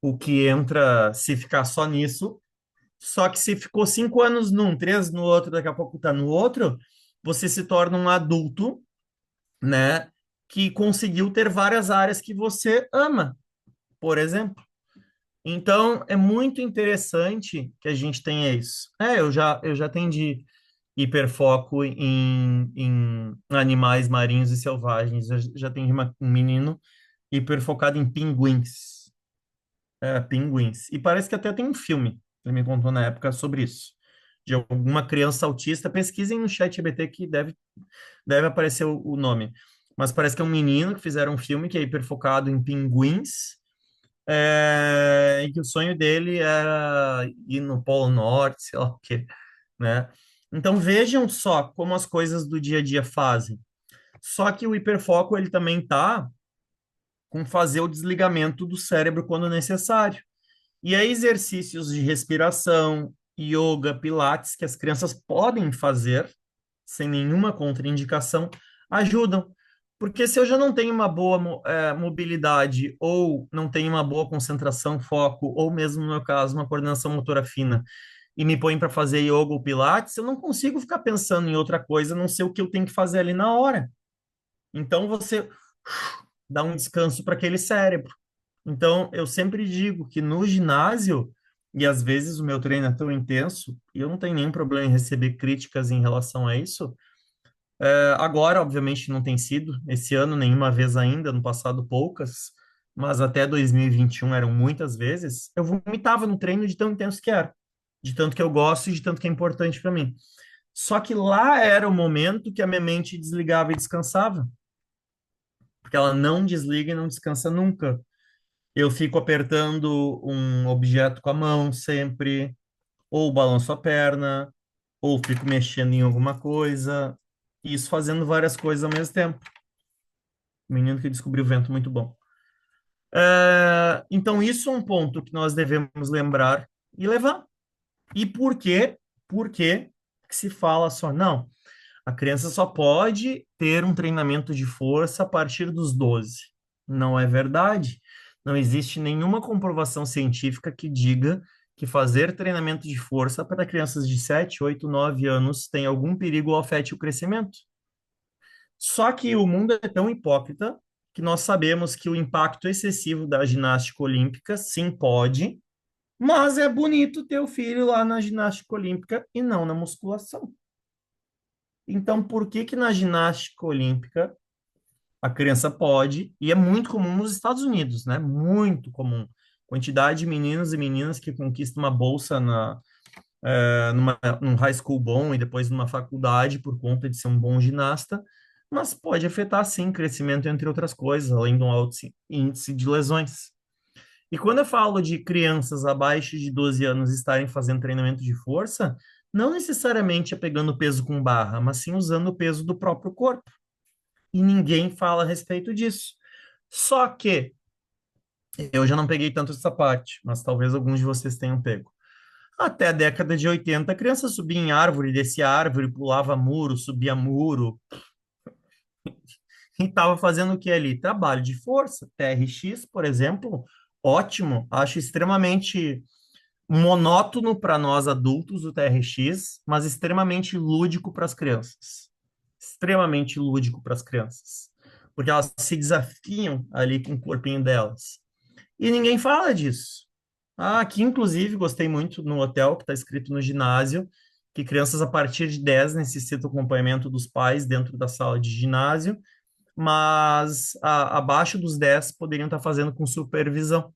o que entra se ficar só nisso, só que se ficou 5 anos num, 3 no outro, daqui a pouco tá no outro, você se torna um adulto, né, que conseguiu ter várias áreas que você ama, por exemplo. Então, é muito interessante que a gente tenha isso. Eu já atendi hiperfoco em animais marinhos e selvagens. Eu já atendi um menino hiperfocado em pinguins. Pinguins. E parece que até tem um filme, ele me contou na época sobre isso. De alguma criança autista. Pesquisem no chat ChatGPT que deve aparecer o nome. Mas parece que é um menino que fizeram um filme que é hiperfocado em pinguins, e que o sonho dele era ir no Polo Norte, sei lá o quê, né? Então vejam só como as coisas do dia a dia fazem. Só que o hiperfoco ele também tá com fazer o desligamento do cérebro quando necessário. E aí exercícios de respiração, yoga, pilates que as crianças podem fazer sem nenhuma contraindicação ajudam. Porque se eu já não tenho uma boa mobilidade, ou não tenho uma boa concentração, foco, ou mesmo no meu caso, uma coordenação motora fina, e me põe para fazer yoga ou pilates, eu não consigo ficar pensando em outra coisa, a não sei o que eu tenho que fazer ali na hora. Então você dá um descanso para aquele cérebro. Então eu sempre digo que no ginásio, e às vezes o meu treino é tão intenso, e eu não tenho nenhum problema em receber críticas em relação a isso. Agora, obviamente, não tem sido, esse ano nenhuma vez ainda, no passado poucas, mas até 2021 eram muitas vezes, eu vomitava no treino de tão intenso que era, de tanto que eu gosto e de tanto que é importante para mim. Só que lá era o momento que a minha mente desligava e descansava, porque ela não desliga e não descansa nunca. Eu fico apertando um objeto com a mão sempre, ou balanço a perna, ou fico mexendo em alguma coisa, isso fazendo várias coisas ao mesmo tempo. Menino que descobriu o vento, muito bom. Então, isso é um ponto que nós devemos lembrar e levar. E por quê? Por que que se fala só? Não, a criança só pode ter um treinamento de força a partir dos 12. Não é verdade. Não existe nenhuma comprovação científica que diga que fazer treinamento de força para crianças de 7, 8, 9 anos tem algum perigo ou afete o crescimento. Só que o mundo é tão hipócrita que nós sabemos que o impacto excessivo da ginástica olímpica, sim, pode, mas é bonito ter o filho lá na ginástica olímpica e não na musculação. Então, por que que na ginástica olímpica a criança pode, e é muito comum nos Estados Unidos, né? Muito comum. Quantidade de meninos e meninas que conquistam uma bolsa num high school bom e depois numa faculdade por conta de ser um bom ginasta, mas pode afetar, sim, crescimento, entre outras coisas, além de um alto índice de lesões. E quando eu falo de crianças abaixo de 12 anos estarem fazendo treinamento de força, não necessariamente é pegando peso com barra, mas sim usando o peso do próprio corpo. E ninguém fala a respeito disso. Só que eu já não peguei tanto essa parte, mas talvez alguns de vocês tenham pego. Até a década de 80, a criança subia em árvore, descia árvore, pulava muro, subia muro, e estava fazendo o que ali? Trabalho de força. TRX, por exemplo, ótimo. Acho extremamente monótono para nós adultos o TRX, mas extremamente lúdico para as crianças. Extremamente lúdico para as crianças. Porque elas se desafiam ali com o corpinho delas. E ninguém fala disso. Aqui, inclusive, gostei muito no hotel, que está escrito no ginásio, que crianças a partir de 10 necessitam acompanhamento dos pais dentro da sala de ginásio, mas abaixo dos 10 poderiam estar fazendo com supervisão.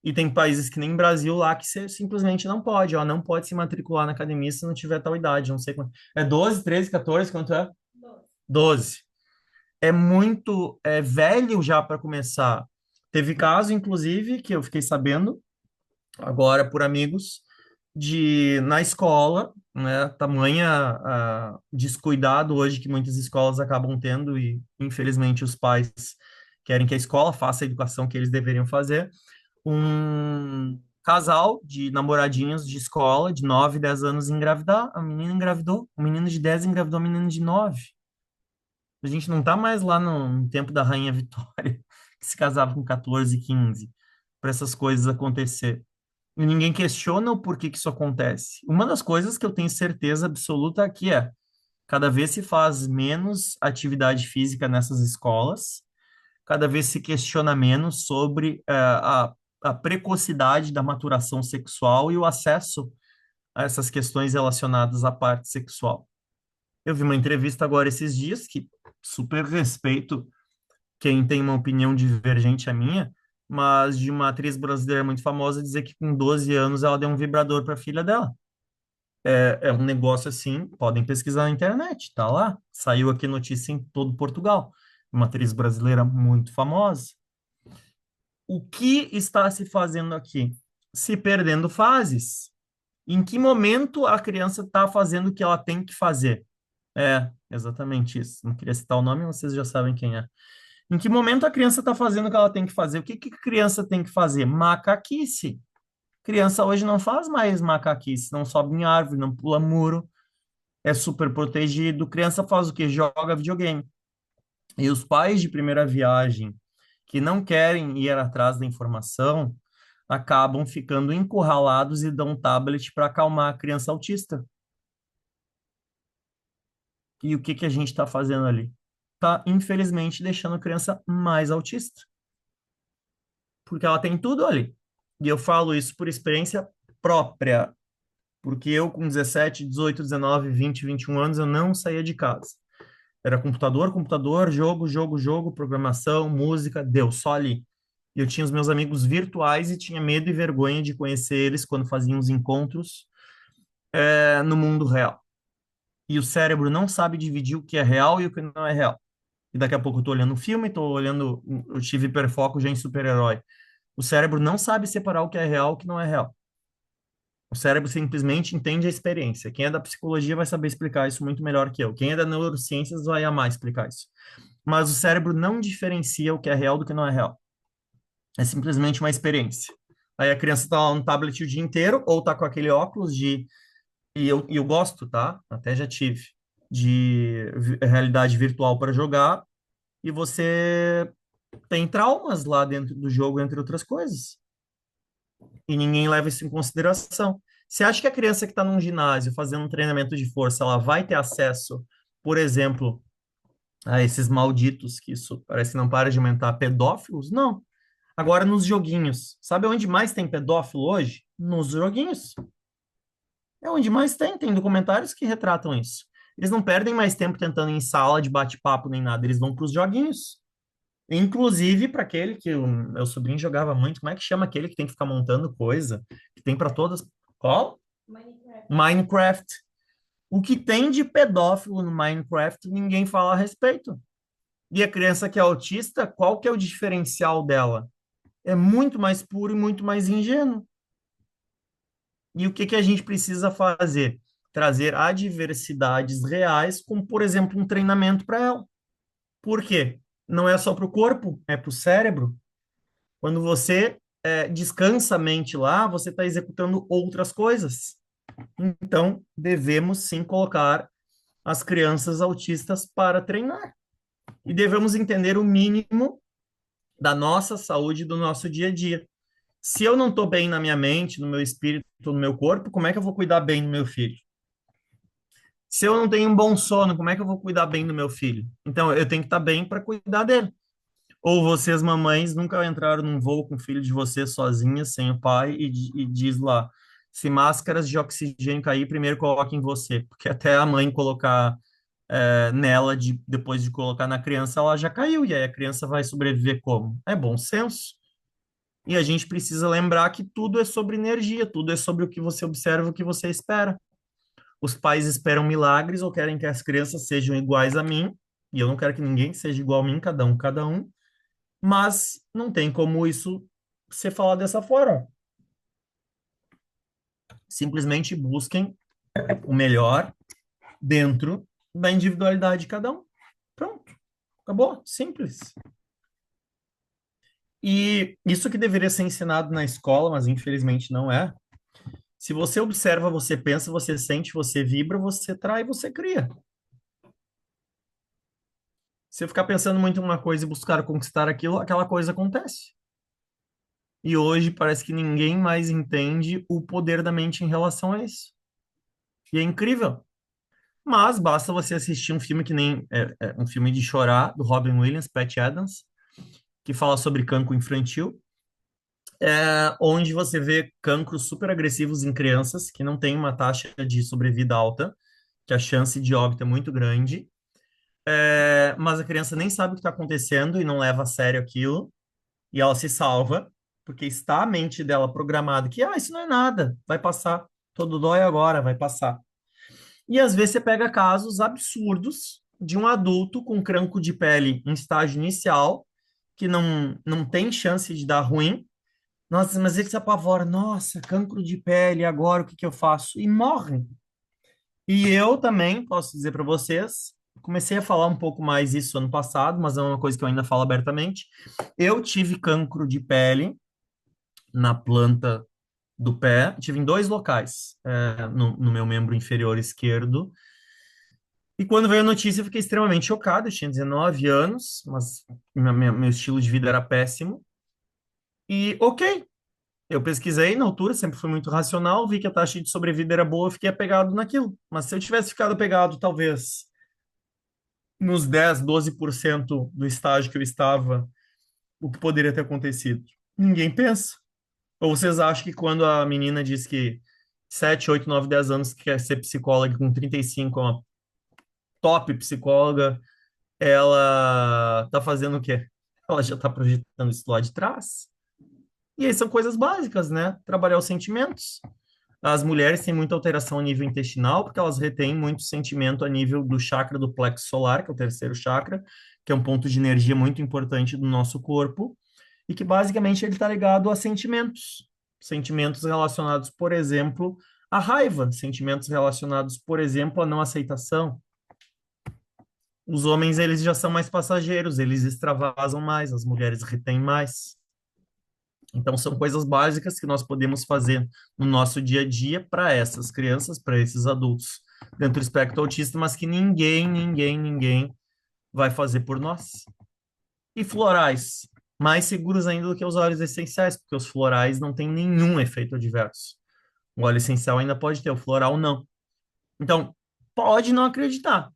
E tem países que nem Brasil lá que você simplesmente não pode, ó, não pode se matricular na academia se não tiver tal idade, não sei quanto. É 12, 13, 14, quanto é? 12. É muito velho já para começar. Teve caso, inclusive, que eu fiquei sabendo, agora por amigos, de na escola, né, tamanha descuidado hoje que muitas escolas acabam tendo e infelizmente os pais querem que a escola faça a educação que eles deveriam fazer. Um casal de namoradinhos de escola de 9, 10 anos engravidar, a menina engravidou, o menino de 10 engravidou a menina de 9. A gente não tá mais lá no tempo da Rainha Vitória, que se casava com 14, 15, para essas coisas acontecer. E ninguém questiona o porquê que isso acontece. Uma das coisas que eu tenho certeza absoluta aqui é, cada vez se faz menos atividade física nessas escolas, cada vez se questiona menos sobre a precocidade da maturação sexual e o acesso a essas questões relacionadas à parte sexual. Eu vi uma entrevista agora esses dias, que super respeito quem tem uma opinião divergente à minha, mas de uma atriz brasileira muito famosa dizer que com 12 anos ela deu um vibrador para a filha dela. É um negócio assim, podem pesquisar na internet, tá lá. Saiu aqui notícia em todo Portugal. Uma atriz brasileira muito famosa. O que está se fazendo aqui? Se perdendo fases. Em que momento a criança está fazendo o que ela tem que fazer? É, exatamente isso. Não queria citar o nome, vocês já sabem quem é. Em que momento a criança está fazendo o que ela tem que fazer? O que que a criança tem que fazer? Macaquice. Criança hoje não faz mais macaquice, não sobe em árvore, não pula muro, é super protegido. Criança faz o quê? Joga videogame. E os pais de primeira viagem que não querem ir atrás da informação acabam ficando encurralados e dão um tablet para acalmar a criança autista. E o que que a gente está fazendo ali? Tá, infelizmente, deixando a criança mais autista. Porque ela tem tudo ali. E eu falo isso por experiência própria. Porque eu, com 17, 18, 19, 20, 21 anos, eu não saía de casa. Era computador, computador, jogo, jogo, jogo, programação, música, deu, só ali. E eu tinha os meus amigos virtuais e tinha medo e vergonha de conhecer eles quando faziam os encontros, no mundo real. E o cérebro não sabe dividir o que é real e o que não é real. E daqui a pouco eu tô olhando um filme, tô olhando, eu tive hiperfoco já em super-herói. O cérebro não sabe separar o que é real e o que não é real. O cérebro simplesmente entende a experiência. Quem é da psicologia vai saber explicar isso muito melhor que eu. Quem é da neurociências vai amar explicar isso. Mas o cérebro não diferencia o que é real do que não é real. É simplesmente uma experiência. Aí a criança está lá no tablet o dia inteiro, ou está com aquele óculos de. E eu gosto, tá? Até já tive. De realidade virtual para jogar, e você tem traumas lá dentro do jogo, entre outras coisas. E ninguém leva isso em consideração. Você acha que a criança que está num ginásio fazendo um treinamento de força, ela vai ter acesso, por exemplo, a esses malditos, que isso parece que não para de aumentar, pedófilos? Não. Agora, nos joguinhos. Sabe onde mais tem pedófilo hoje? Nos joguinhos. É onde mais tem. Tem documentários que retratam isso. Eles não perdem mais tempo tentando ir em sala de bate-papo nem nada. Eles vão para os joguinhos. Inclusive para aquele que o meu sobrinho jogava muito. Como é que chama aquele que tem que ficar montando coisa? Que tem para todas. Qual? Minecraft. O que tem de pedófilo no Minecraft, ninguém fala a respeito. E a criança que é autista, qual que é o diferencial dela? É muito mais puro e muito mais ingênuo. E o que que a gente precisa fazer? Trazer adversidades reais, como, por exemplo, um treinamento para ela. Por quê? Não é só para o corpo, é para o cérebro. Quando você descansa a mente lá, você está executando outras coisas. Então, devemos sim colocar as crianças autistas para treinar. E devemos entender o mínimo da nossa saúde, do nosso dia a dia. Se eu não estou bem na minha mente, no meu espírito, no meu corpo, como é que eu vou cuidar bem do meu filho? Se eu não tenho um bom sono, como é que eu vou cuidar bem do meu filho? Então, eu tenho que estar bem para cuidar dele. Ou vocês, mamães, nunca entraram num voo com o filho de vocês sozinhas, sem o pai, e diz lá, se máscaras de oxigênio cair, primeiro coloque em você, porque até a mãe colocar nela, depois de colocar na criança, ela já caiu, e aí a criança vai sobreviver como? É bom senso. E a gente precisa lembrar que tudo é sobre energia, tudo é sobre o que você observa, o que você espera. Os pais esperam milagres ou querem que as crianças sejam iguais a mim, e eu não quero que ninguém seja igual a mim, cada um, mas não tem como isso ser falado dessa forma. Simplesmente busquem o melhor dentro da individualidade de cada um. Pronto, acabou, simples. E isso que deveria ser ensinado na escola, mas infelizmente não é. Se você observa, você pensa, você sente, você vibra, você trai, você cria. Se eu ficar pensando muito em uma coisa e buscar conquistar aquilo, aquela coisa acontece. E hoje parece que ninguém mais entende o poder da mente em relação a isso. E é incrível. Mas basta você assistir um filme que nem um filme de chorar do Robin Williams, Patch Adams, que fala sobre cancro infantil. onde você vê cancros super agressivos em crianças que não têm uma taxa de sobrevida alta, que a chance de óbito é muito grande, mas a criança nem sabe o que está acontecendo e não leva a sério aquilo, e ela se salva, porque está a mente dela programada que, isso não é nada, vai passar, todo dói agora, vai passar. E às vezes você pega casos absurdos de um adulto com cancro de pele em estágio inicial, que não tem chance de dar ruim. Nossa, mas ele se apavora. Nossa, cancro de pele, agora o que que eu faço? E morre. E eu também, posso dizer para vocês, comecei a falar um pouco mais isso ano passado, mas é uma coisa que eu ainda falo abertamente. Eu tive cancro de pele na planta do pé, tive em dois locais, no meu membro inferior esquerdo. E quando veio a notícia, eu fiquei extremamente chocado. Eu tinha 19 anos, mas meu estilo de vida era péssimo. E ok, eu pesquisei na altura, sempre fui muito racional, vi que a taxa de sobrevida era boa, eu fiquei apegado naquilo. Mas se eu tivesse ficado apegado, talvez, nos 10, 12% do estágio que eu estava, o que poderia ter acontecido? Ninguém pensa. Ou vocês acham que quando a menina diz que 7, 8, 9, 10 anos que quer ser psicóloga, com 35 é uma top psicóloga, ela tá fazendo o quê? Ela já tá projetando isso lá de trás. E aí são coisas básicas, né? Trabalhar os sentimentos. As mulheres têm muita alteração a nível intestinal, porque elas retêm muito sentimento a nível do chakra do plexo solar, que é o terceiro chakra, que é um ponto de energia muito importante do nosso corpo, e que basicamente ele está ligado a sentimentos. Sentimentos relacionados, por exemplo, à raiva, sentimentos relacionados, por exemplo, à não aceitação. Os homens, eles já são mais passageiros, eles extravasam mais, as mulheres retêm mais. Então, são coisas básicas que nós podemos fazer no nosso dia a dia para essas crianças, para esses adultos dentro do espectro autista, mas que ninguém vai fazer por nós. E florais, mais seguros ainda do que os óleos essenciais, porque os florais não têm nenhum efeito adverso. O óleo essencial ainda pode ter, o floral não. Então, pode não acreditar,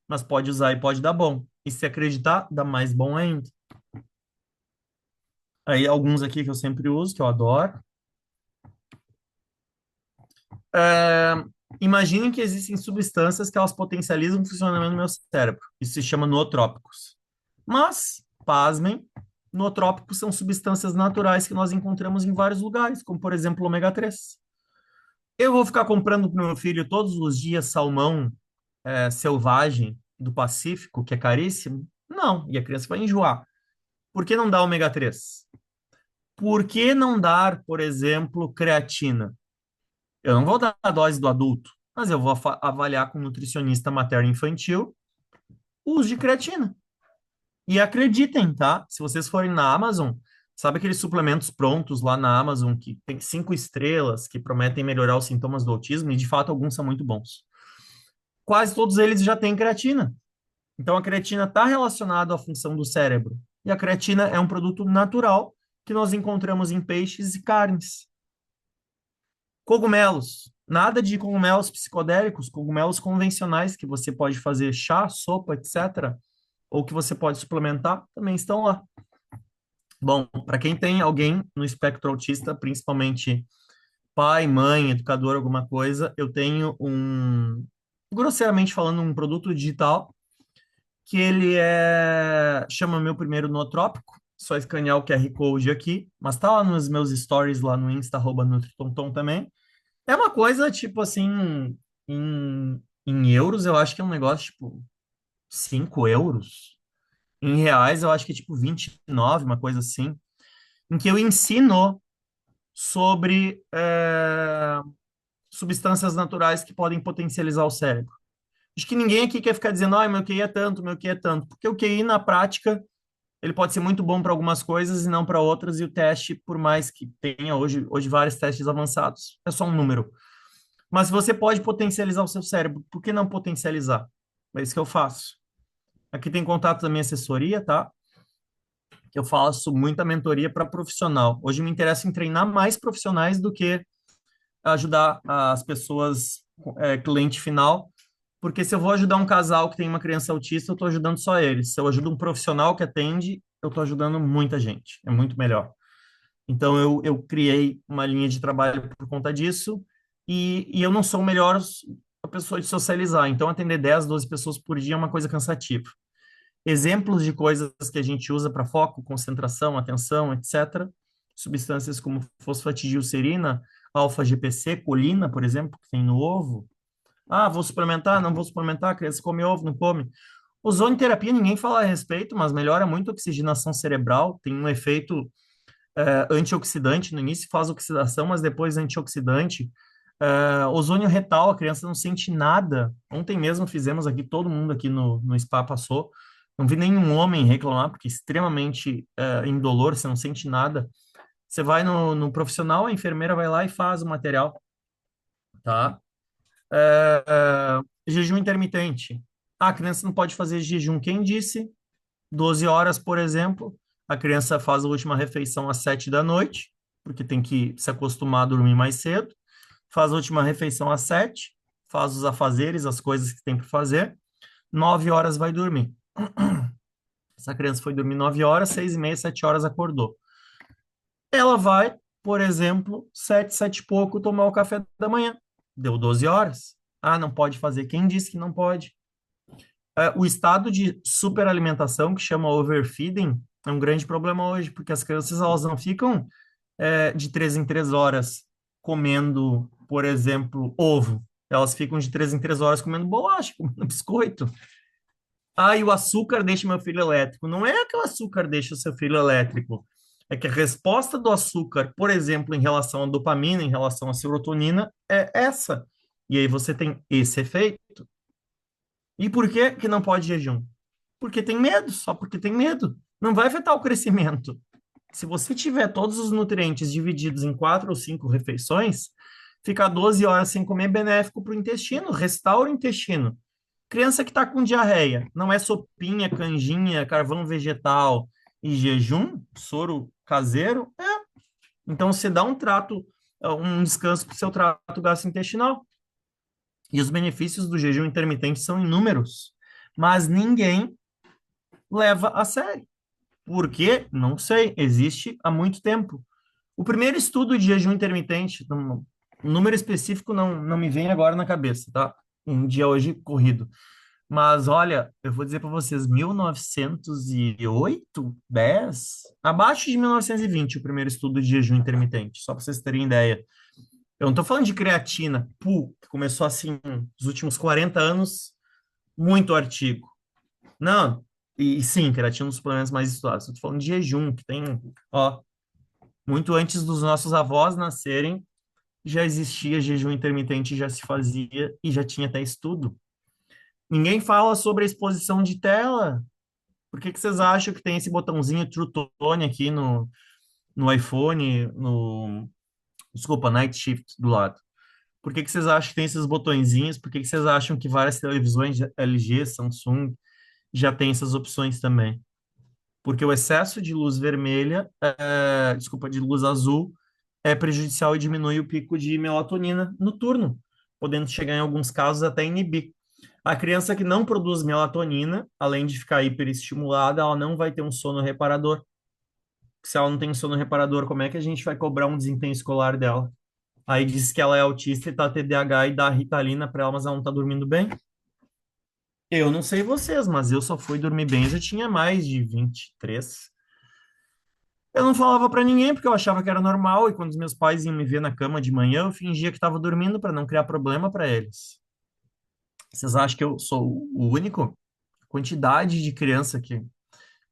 mas pode usar e pode dar bom. E se acreditar, dá mais bom ainda. Aí, alguns aqui que eu sempre uso, que eu adoro. É, imaginem que existem substâncias que elas potencializam o funcionamento do meu cérebro. Isso se chama nootrópicos. Mas, pasmem, nootrópicos são substâncias naturais que nós encontramos em vários lugares, como, por exemplo, o ômega 3. Eu vou ficar comprando para o meu filho todos os dias salmão selvagem do Pacífico, que é caríssimo? Não, e a criança vai enjoar. Por que não dá ômega 3? Por que não dar, por exemplo, creatina? Eu não vou dar a dose do adulto, mas eu vou avaliar com o nutricionista materno infantil o uso de creatina. E acreditem, tá? Se vocês forem na Amazon, sabe aqueles suplementos prontos lá na Amazon que tem 5 estrelas, que prometem melhorar os sintomas do autismo, e de fato alguns são muito bons. Quase todos eles já têm creatina. Então a creatina está relacionada à função do cérebro. E a creatina é um produto natural que nós encontramos em peixes e carnes. Cogumelos. Nada de cogumelos psicodélicos, cogumelos convencionais que você pode fazer chá, sopa, etc. Ou que você pode suplementar, também estão lá. Bom, para quem tem alguém no espectro autista, principalmente pai, mãe, educador, alguma coisa, eu tenho grosseiramente falando, um produto digital que chama Meu Primeiro Nootrópico. Só escanear o QR Code aqui, mas tá lá nos meus stories lá no Insta, @NutriTonton também. É uma coisa, tipo assim, em euros, eu acho que é um negócio, tipo, 5 euros. Em reais, eu acho que é, tipo, 29, uma coisa assim. Em que eu ensino sobre substâncias naturais que podem potencializar o cérebro. Acho que ninguém aqui quer ficar dizendo, meu QI é tanto, meu QI é tanto. Porque o QI, na prática, ele pode ser muito bom para algumas coisas e não para outras. E o teste, por mais que tenha hoje vários testes avançados, é só um número. Mas você pode potencializar o seu cérebro. Por que não potencializar? É isso que eu faço. Aqui tem contato da minha assessoria, tá? Que eu faço muita mentoria para profissional. Hoje me interessa em treinar mais profissionais do que ajudar as pessoas, cliente final. Porque se eu vou ajudar um casal que tem uma criança autista, eu estou ajudando só eles. Se eu ajudo um profissional que atende, eu estou ajudando muita gente. É muito melhor. Então, eu criei uma linha de trabalho por conta disso, e eu não sou o melhor a pessoa de socializar. Então, atender 10, 12 pessoas por dia é uma coisa cansativa. Exemplos de coisas que a gente usa para foco, concentração, atenção, etc. Substâncias como fosfatidilcerina, alfa-GPC, colina, por exemplo, que tem no ovo. Ah, vou suplementar? Não vou suplementar, a criança come ovo, não come. Ozonioterapia, ninguém fala a respeito, mas melhora muito a oxigenação cerebral, tem um efeito antioxidante no início, faz oxidação, mas depois antioxidante. Ozônio retal, a criança não sente nada. Ontem mesmo fizemos aqui, todo mundo aqui no spa passou. Não vi nenhum homem reclamar, porque é extremamente indolor, você não sente nada. Você vai no profissional, a enfermeira vai lá e faz o material, tá? Jejum intermitente. A criança não pode fazer jejum. Quem disse? 12 horas, por exemplo, a criança faz a última refeição às 7 da noite, porque tem que se acostumar a dormir mais cedo. Faz a última refeição às 7, faz os afazeres, as coisas que tem para fazer. 9 horas vai dormir. Essa criança foi dormir 9 horas, 6h30, 7 horas acordou. Ela vai, por exemplo, 7, 7 e pouco, tomar o café da manhã. Deu 12 horas. Ah, não pode fazer. Quem disse que não pode? O estado de superalimentação, que chama overfeeding, é um grande problema hoje, porque as crianças elas não ficam de 3 em 3 horas comendo, por exemplo, ovo. Elas ficam de 3 em 3 horas comendo bolacha, comendo biscoito. Ah, e o açúcar deixa meu filho elétrico. Não é que o açúcar deixa o seu filho elétrico. É que a resposta do açúcar, por exemplo, em relação à dopamina, em relação à serotonina, é essa. E aí você tem esse efeito. E por que que não pode jejum? Porque tem medo, só porque tem medo. Não vai afetar o crescimento. Se você tiver todos os nutrientes divididos em 4 ou 5 refeições, ficar 12 horas sem comer é benéfico para o intestino, restaura o intestino. Criança que está com diarreia, não é sopinha, canjinha, carvão vegetal e jejum, soro caseiro, Então você dá um descanso para o seu trato gastrointestinal. E os benefícios do jejum intermitente são inúmeros, mas ninguém leva a sério. Por quê? Não sei, existe há muito tempo. O primeiro estudo de jejum intermitente, um número específico não me vem agora na cabeça, tá? Um dia hoje corrido. Mas olha, eu vou dizer para vocês, 1908, 10, abaixo de 1920, o primeiro estudo de jejum intermitente, só para vocês terem ideia. Eu não estou falando de creatina, que começou assim, nos últimos 40 anos, muito artigo. Não, e sim, creatina é um dos suplementos mais estudados. Eu tô falando de jejum, que tem, ó, muito antes dos nossos avós nascerem, já existia jejum intermitente, já se fazia e já tinha até estudo. Ninguém fala sobre a exposição de tela. Por que que vocês acham que tem esse botãozinho True Tone aqui no iPhone, desculpa, Night Shift do lado? Por que que vocês acham que tem esses botõezinhos? Por que que vocês acham que várias televisões LG, Samsung já tem essas opções também? Porque o excesso de luz vermelha, desculpa, de luz azul, é prejudicial e diminui o pico de melatonina noturno, podendo chegar em alguns casos até inibir. A criança que não produz melatonina, além de ficar hiperestimulada, ela não vai ter um sono reparador. Se ela não tem sono reparador, como é que a gente vai cobrar um desempenho escolar dela? Aí diz que ela é autista e tá TDAH e dá Ritalina para ela, mas ela não tá dormindo bem. Eu não sei vocês, mas eu só fui dormir bem, já tinha mais de 23. Eu não falava para ninguém porque eu achava que era normal e quando os meus pais iam me ver na cama de manhã, eu fingia que estava dormindo para não criar problema para eles. Vocês acham que eu sou o único? Quantidade de criança que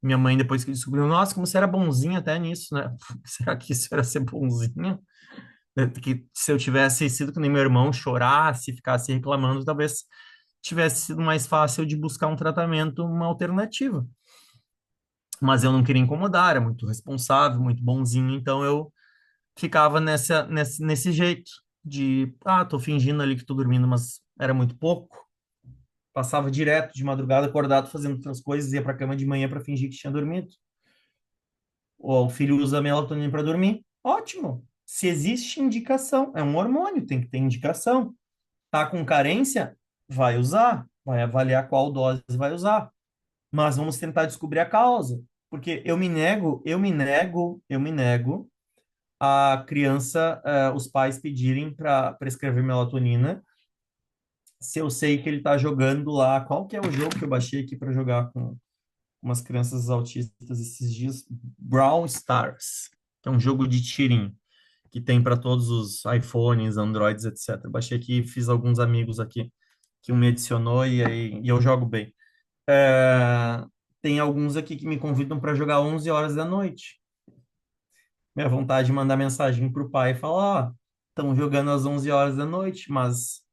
minha mãe depois que descobriu, nossa, como você era bonzinho até nisso, né? Será que isso era ser bonzinho? Que se eu tivesse sido que nem meu irmão, chorasse, ficasse reclamando, talvez tivesse sido mais fácil de buscar um tratamento, uma alternativa. Mas eu não queria incomodar, era muito responsável, muito bonzinho, então eu ficava nesse jeito de, tô fingindo ali que tô dormindo, mas era muito pouco. Passava direto de madrugada acordado fazendo outras coisas, ia para cama de manhã para fingir que tinha dormido. Ou o filho usa melatonina para dormir. Ótimo. Se existe indicação, é um hormônio, tem que ter indicação. Tá com carência? Vai usar, vai avaliar qual dose vai usar. Mas vamos tentar descobrir a causa, porque eu me nego a criança, os pais pedirem para prescrever melatonina, se eu sei que ele está jogando lá, qual que é o jogo que eu baixei aqui para jogar com umas crianças autistas esses dias? Brawl Stars, que é um jogo de tirinho, que tem para todos os iPhones, Androids, etc. Baixei aqui, fiz alguns amigos aqui que um me adicionou e eu jogo bem. É, tem alguns aqui que me convidam para jogar 11 horas da noite. Minha vontade de mandar mensagem pro pai e falar, ó, estão jogando às 11 horas da noite, mas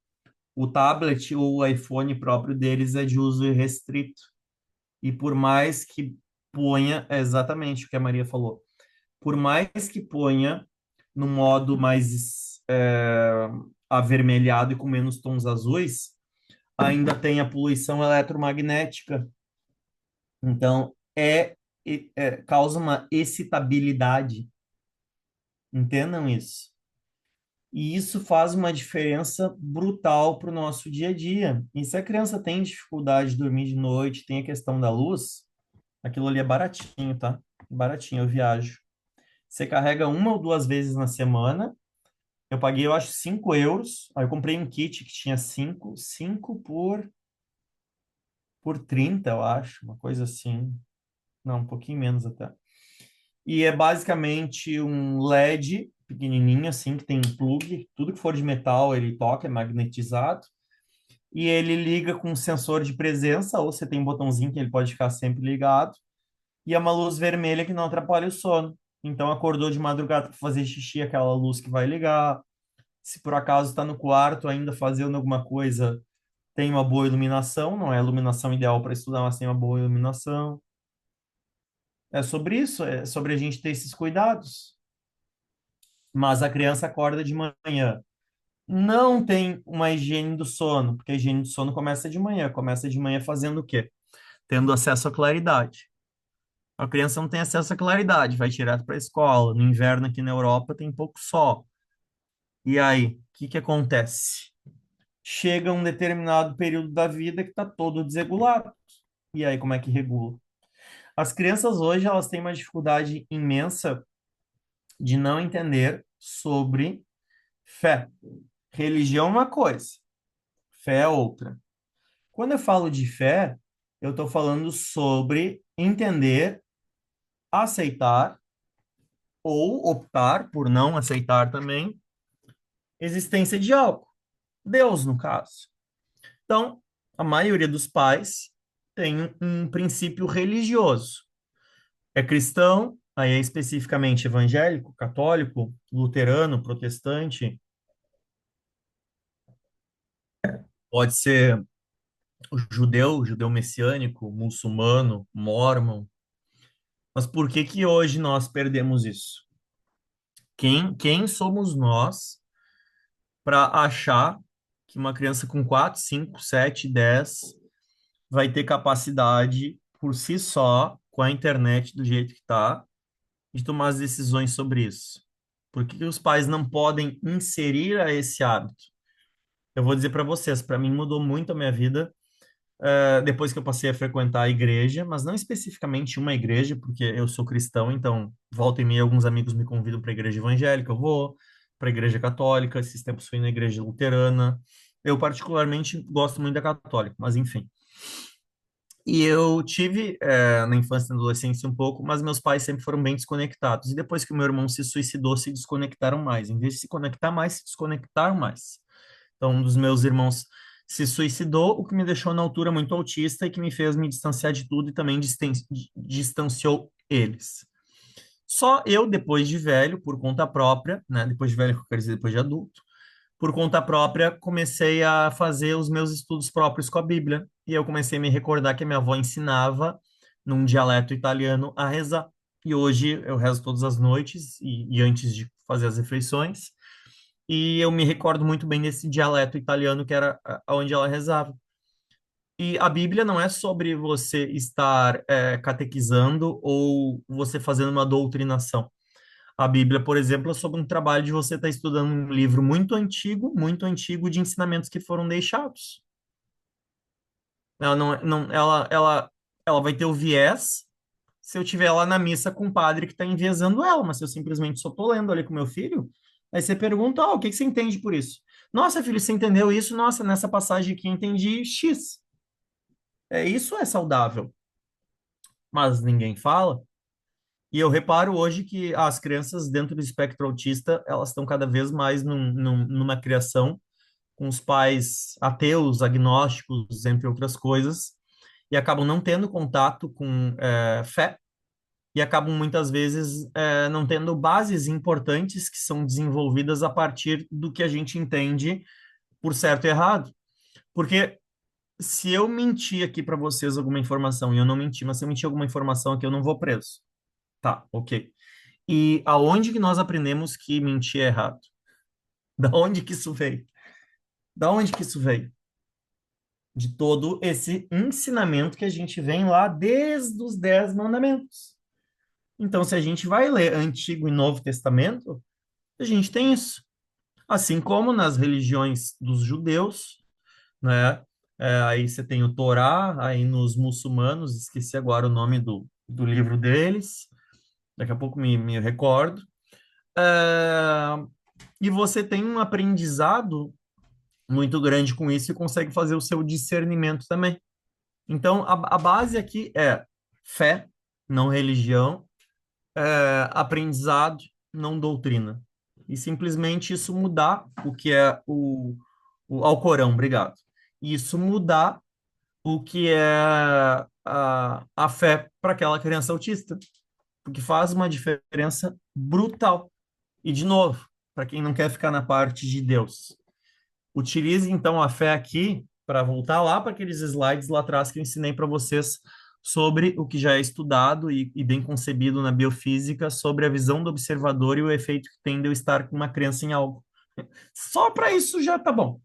o tablet ou o iPhone próprio deles é de uso irrestrito. E por mais que ponha, é exatamente o que a Maria falou, por mais que ponha no modo mais avermelhado e com menos tons azuis, ainda tem a poluição eletromagnética. Então, causa uma excitabilidade. Entendam isso. E isso faz uma diferença brutal para o nosso dia a dia. E se a criança tem dificuldade de dormir de noite, tem a questão da luz, aquilo ali é baratinho, tá? Baratinho, eu viajo. Você carrega uma ou duas vezes na semana. Eu paguei, eu acho, 5 euros. Aí eu comprei um kit que tinha 5 por 30 eu acho, uma coisa assim. Não, um pouquinho menos até. E é basicamente um LED pequenininho, assim, que tem plug. Tudo que for de metal, ele toca, é magnetizado. E ele liga com um sensor de presença, ou você tem um botãozinho que ele pode ficar sempre ligado. E é uma luz vermelha que não atrapalha o sono. Então, acordou de madrugada para fazer xixi, aquela luz que vai ligar. Se por acaso está no quarto ainda fazendo alguma coisa, tem uma boa iluminação. Não é a iluminação ideal para estudar, mas tem uma boa iluminação. É sobre isso, é sobre a gente ter esses cuidados. Mas a criança acorda de manhã. Não tem uma higiene do sono, porque a higiene do sono começa de manhã fazendo o quê? Tendo acesso à claridade. A criança não tem acesso à claridade, vai direto para a escola. No inverno aqui na Europa tem pouco sol. E aí, o que que acontece? Chega um determinado período da vida que está todo desregulado. E aí, como é que regula? As crianças hoje, elas têm uma dificuldade imensa de não entender sobre fé. Religião é uma coisa, fé é outra. Quando eu falo de fé, eu estou falando sobre entender, aceitar ou optar por não aceitar também existência de algo, Deus no caso. Então, a maioria dos pais tem um princípio religioso. É cristão, aí é especificamente evangélico, católico, luterano, protestante, pode ser o judeu messiânico, muçulmano, mórmon. Mas por que que hoje nós perdemos isso? Quem somos nós para achar que uma criança com 4, 5, 7, 10 vai ter capacidade por si só, com a internet do jeito que está, de tomar as decisões sobre isso? Por que que os pais não podem inserir a esse hábito? Eu vou dizer para vocês, para mim mudou muito a minha vida depois que eu passei a frequentar a igreja, mas não especificamente uma igreja, porque eu sou cristão, então volta e meia alguns amigos me convidam para a igreja evangélica, eu vou para a igreja católica, esses tempos fui na igreja luterana. Eu particularmente gosto muito da católica, mas enfim. E eu tive na infância e na adolescência um pouco, mas meus pais sempre foram bem desconectados. E depois que o meu irmão se suicidou, se desconectaram mais. Em vez de se conectar mais, se desconectaram mais. Então, um dos meus irmãos se suicidou, o que me deixou na altura muito autista e que me fez me distanciar de tudo e também distanciou eles. Só eu, depois de velho, por conta própria, né? Depois de velho, que eu quero dizer, depois de adulto, por conta própria, comecei a fazer os meus estudos próprios com a Bíblia. E eu comecei a me recordar que a minha avó ensinava, num dialeto italiano, a rezar. E hoje eu rezo todas as noites e antes de fazer as refeições. E eu me recordo muito bem desse dialeto italiano que era onde ela rezava. E a Bíblia não é sobre você estar catequizando ou você fazendo uma doutrinação. A Bíblia, por exemplo, é sobre um trabalho de você estar estudando um livro muito antigo de ensinamentos que foram deixados. Ela não, ela vai ter o viés se eu estiver lá na missa com um padre que está enviesando ela, mas se eu simplesmente só estou lendo ali com meu filho, aí você pergunta, o que que você entende por isso? Nossa, filho, você entendeu isso? Nossa, nessa passagem aqui eu entendi X. Isso é saudável, mas ninguém fala. E eu reparo hoje que as crianças dentro do espectro autista, elas estão cada vez mais numa criação com os pais ateus, agnósticos, entre outras coisas, e acabam não tendo contato com fé, e acabam muitas vezes não tendo bases importantes que são desenvolvidas a partir do que a gente entende por certo e errado. Porque se eu mentir aqui para vocês alguma informação, e eu não menti, mas se eu mentir alguma informação aqui, eu não vou preso. Tá, ok. E aonde que nós aprendemos que mentir é errado? Da onde que isso veio? Da onde que isso veio? De todo esse ensinamento que a gente vem lá desde os 10 mandamentos. Então, se a gente vai ler Antigo e Novo Testamento, a gente tem isso. Assim como nas religiões dos judeus, né? Aí você tem o Torá, aí nos muçulmanos, esqueci agora o nome do livro deles, daqui a pouco me recordo. É, e você tem um aprendizado muito grande com isso e consegue fazer o seu discernimento também. Então, a base aqui é fé, não religião, aprendizado, não doutrina. E simplesmente isso mudar o que é o Alcorão, obrigado. Isso mudar o que é a fé para aquela criança autista, porque faz uma diferença brutal. E, de novo, para quem não quer ficar na parte de Deus, utilize então a fé aqui para voltar lá para aqueles slides lá atrás que eu ensinei para vocês sobre o que já é estudado e bem concebido na biofísica sobre a visão do observador e o efeito que tem de eu estar com uma crença em algo. Só para isso já tá bom.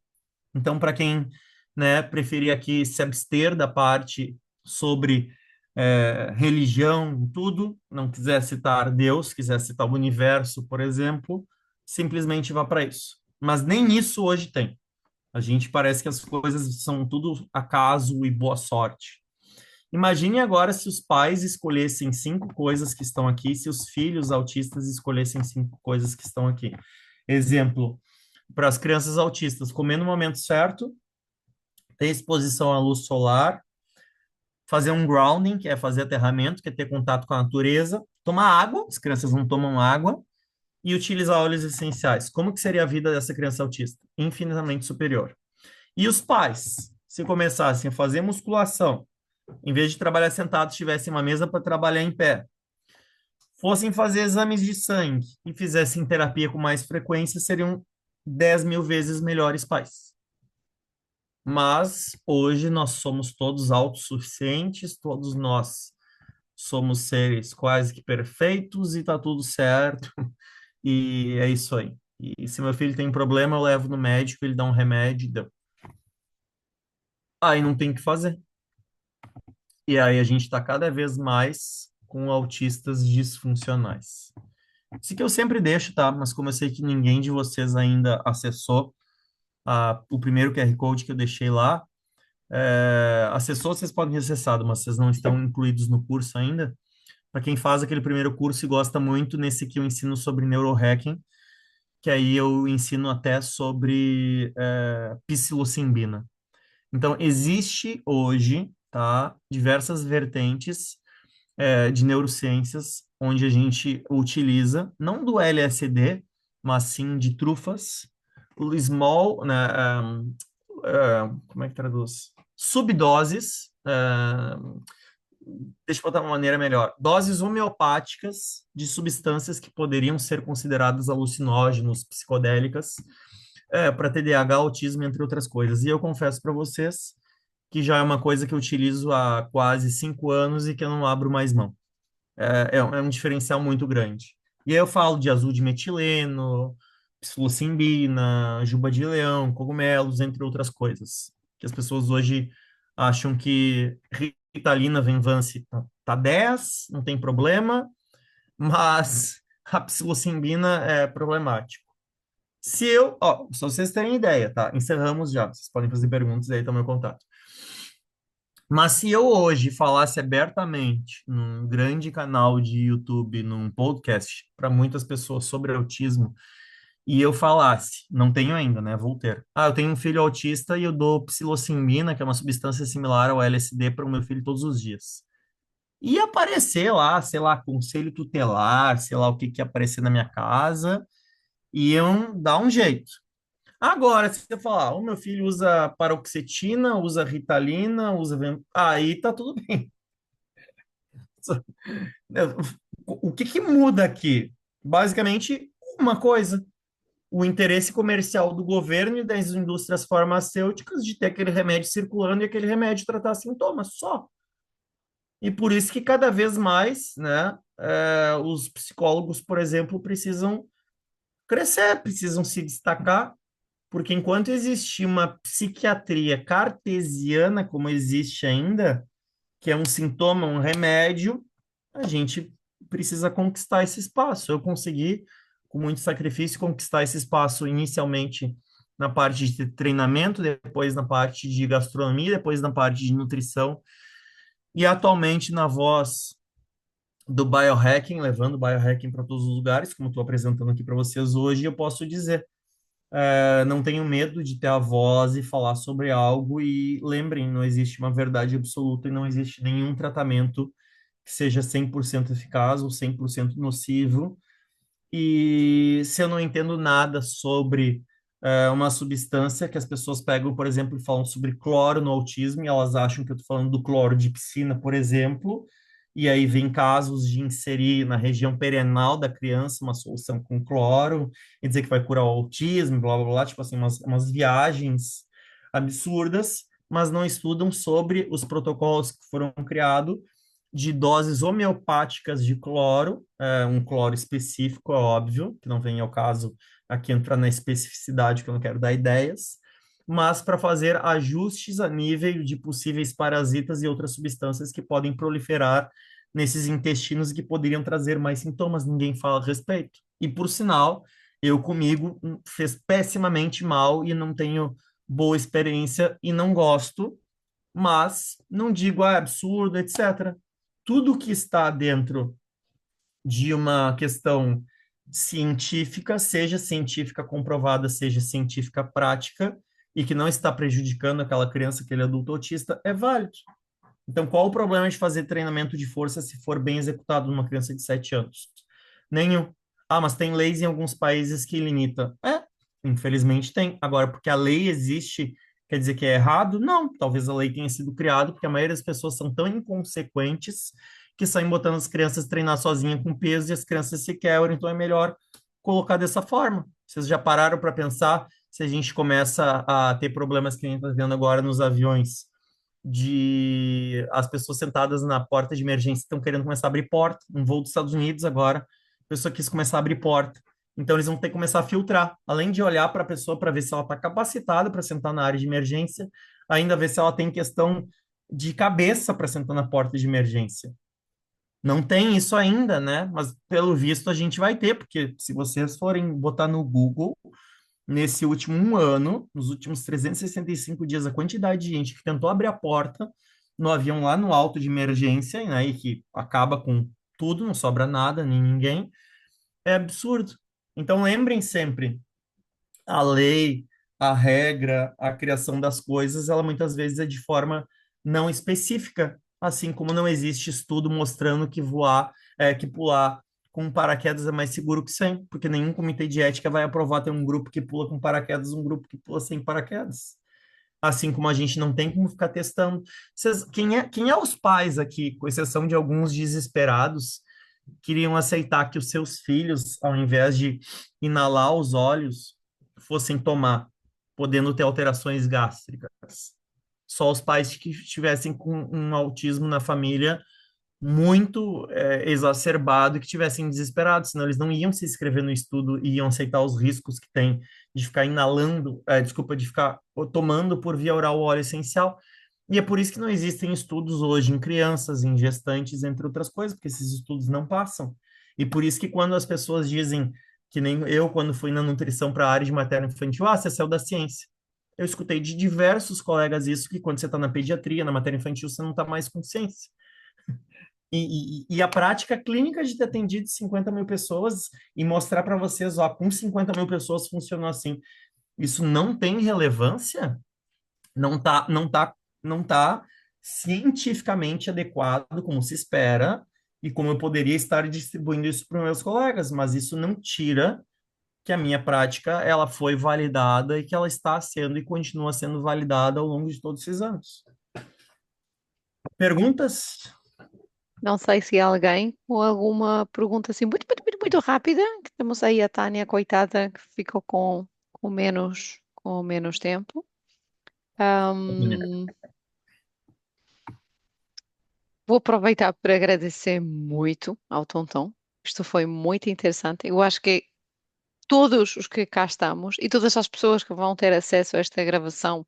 Então, para quem, né, preferir aqui se abster da parte sobre religião, tudo, não quiser citar Deus, quiser citar o universo, por exemplo, simplesmente vá para isso. Mas nem isso hoje tem. A gente parece que as coisas são tudo acaso e boa sorte. Imagine agora se os pais escolhessem 5 coisas que estão aqui, se os filhos autistas escolhessem 5 coisas que estão aqui. Exemplo, para as crianças autistas, comer no momento certo, ter exposição à luz solar, fazer um grounding, que é fazer aterramento, que é ter contato com a natureza, tomar água, as crianças não tomam água, e utilizar óleos essenciais. Como que seria a vida dessa criança autista? Infinitamente superior. E os pais, se começassem a fazer musculação, em vez de trabalhar sentados, tivessem uma mesa para trabalhar em pé, fossem fazer exames de sangue e fizessem terapia com mais frequência, seriam 10 mil vezes melhores pais. Mas hoje nós somos todos autossuficientes, todos nós somos seres quase que perfeitos e tá tudo certo. E é isso aí. E se meu filho tem problema, eu levo no médico, ele dá um remédio, e deu. Aí não tem o que fazer. E aí a gente está cada vez mais com autistas disfuncionais. Isso que eu sempre deixo, tá? Mas como eu sei que ninguém de vocês ainda acessou o primeiro QR Code que eu deixei lá, acessou, vocês podem ter acessado, mas vocês não estão incluídos no curso ainda. Para quem faz aquele primeiro curso e gosta muito, nesse aqui eu ensino sobre neurohacking, que aí eu ensino até sobre psilocimbina. Então, existe hoje, tá, diversas vertentes de neurociências onde a gente utiliza, não do LSD, mas sim de trufas, o small, né, como é que traduz? Subdoses, deixa eu botar uma maneira melhor, doses homeopáticas de substâncias que poderiam ser consideradas alucinógenos, psicodélicas, para TDAH, autismo, entre outras coisas. E eu confesso para vocês que já é uma coisa que eu utilizo há quase 5 anos e que eu não abro mais mão. É um diferencial muito grande. E aí eu falo de azul de metileno, psilocimbina, juba de leão, cogumelos, entre outras coisas. Que as pessoas hoje acham que Ritalina, Venvance, tá 10, não tem problema, mas a psilocimbina é problemático. Só vocês terem ideia, tá? Encerramos já. Vocês podem fazer perguntas aí, tá o meu contato. Mas se eu hoje falasse abertamente num grande canal de YouTube, num podcast para muitas pessoas sobre autismo, e eu falasse, não tenho ainda, né? Vou ter. Ah, eu tenho um filho autista e eu dou psilocibina, que é uma substância similar ao LSD, para o meu filho todos os dias. Ia aparecer lá, sei lá, conselho tutelar, sei lá o que que ia aparecer na minha casa, iam dar um jeito. Agora, se você falar, o meu filho usa paroxetina, usa Ritalina, usa... Aí tá tudo bem. O que que muda aqui? Basicamente, uma coisa. O interesse comercial do governo e das indústrias farmacêuticas de ter aquele remédio circulando e aquele remédio tratar sintomas só. E por isso que cada vez mais, né, os psicólogos, por exemplo, precisam crescer, precisam se destacar, porque enquanto existir uma psiquiatria cartesiana, como existe ainda, que é um sintoma, um remédio, a gente precisa conquistar esse espaço. Eu consegui, com muito sacrifício, conquistar esse espaço inicialmente na parte de treinamento, depois na parte de gastronomia, depois na parte de nutrição, e atualmente na voz do biohacking, levando o biohacking para todos os lugares, como estou apresentando aqui para vocês hoje, eu posso dizer, não tenho medo de ter a voz e falar sobre algo, e lembrem, não existe uma verdade absoluta e não existe nenhum tratamento que seja 100% eficaz ou 100% nocivo. E se eu não entendo nada sobre uma substância que as pessoas pegam, por exemplo, e falam sobre cloro no autismo, e elas acham que eu estou falando do cloro de piscina, por exemplo, e aí vem casos de inserir na região perianal da criança uma solução com cloro e dizer que vai curar o autismo, blá blá blá, tipo assim, umas viagens absurdas, mas não estudam sobre os protocolos que foram criados de doses homeopáticas de cloro, um cloro específico, é óbvio, que não vem ao caso aqui entrar na especificidade, que eu não quero dar ideias, mas para fazer ajustes a nível de possíveis parasitas e outras substâncias que podem proliferar nesses intestinos e que poderiam trazer mais sintomas, ninguém fala a respeito. E por sinal, eu comigo fez pessimamente mal e não tenho boa experiência e não gosto, mas não digo absurdo, etc. Tudo que está dentro de uma questão científica, seja científica comprovada, seja científica prática, e que não está prejudicando aquela criança, aquele adulto autista, é válido. Então, qual o problema de fazer treinamento de força se for bem executado numa criança de 7 anos? Nenhum. Ah, mas tem leis em alguns países que limita. Infelizmente tem. Agora, porque a lei existe, quer dizer que é errado? Não. Talvez a lei tenha sido criada porque a maioria das pessoas são tão inconsequentes que saem botando as crianças treinar sozinha com peso e as crianças se quebram. Então, é melhor colocar dessa forma. Vocês já pararam para pensar se a gente começa a ter problemas que a gente está vendo agora nos aviões? De as pessoas sentadas na porta de emergência estão querendo começar a abrir porta. Um voo dos Estados Unidos agora, a pessoa quis começar a abrir porta. Então eles vão ter que começar a filtrar, além de olhar para a pessoa para ver se ela está capacitada para sentar na área de emergência, ainda ver se ela tem questão de cabeça para sentar na porta de emergência. Não tem isso ainda, né? Mas pelo visto a gente vai ter, porque se vocês forem botar no Google, nesse último um ano, nos últimos 365 dias, a quantidade de gente que tentou abrir a porta no avião lá no alto de emergência, né, e que acaba com tudo, não sobra nada, nem ninguém, é absurdo. Então lembrem sempre, a lei, a regra, a criação das coisas, ela muitas vezes é de forma não específica, assim como não existe estudo mostrando que que pular com paraquedas é mais seguro que sem, porque nenhum comitê de ética vai aprovar ter um grupo que pula com paraquedas, um grupo que pula sem paraquedas. Assim como a gente não tem como ficar testando. Quem é os pais aqui, com exceção de alguns desesperados, queriam aceitar que os seus filhos, ao invés de inalar os óleos, fossem tomar, podendo ter alterações gástricas. Só os pais que estivessem com um autismo na família muito exacerbado e que tivessem desesperados, senão eles não iam se inscrever no estudo e iam aceitar os riscos que tem de ficar inalando, desculpa, de ficar tomando por via oral o óleo essencial. E é por isso que não existem estudos hoje em crianças, em gestantes, entre outras coisas, porque esses estudos não passam. E por isso que quando as pessoas dizem, que nem eu, quando fui na nutrição para a área de materno infantil, você saiu da ciência. Eu escutei de diversos colegas isso, que quando você está na pediatria, na matéria infantil, você não está mais com ciência. E a prática clínica de ter atendido 50 mil pessoas e mostrar para vocês, ó, com 50 mil pessoas funcionou assim. Isso não tem relevância, não tá cientificamente adequado como se espera e como eu poderia estar distribuindo isso para os meus colegas, mas isso não tira que a minha prática ela foi validada e que ela está sendo e continua sendo validada ao longo de todos esses anos. Perguntas? Não sei se há alguém com alguma pergunta assim muito, muito, muito, muito rápida, que temos aí a Tânia, coitada, que ficou com menos tempo. Ahm, Vou aproveitar para agradecer muito ao Tonton. Isto foi muito interessante. Eu acho que todos os que cá estamos e todas as pessoas que vão ter acesso a esta gravação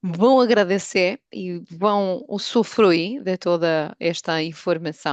vão agradecer e vão usufruir de toda esta informação.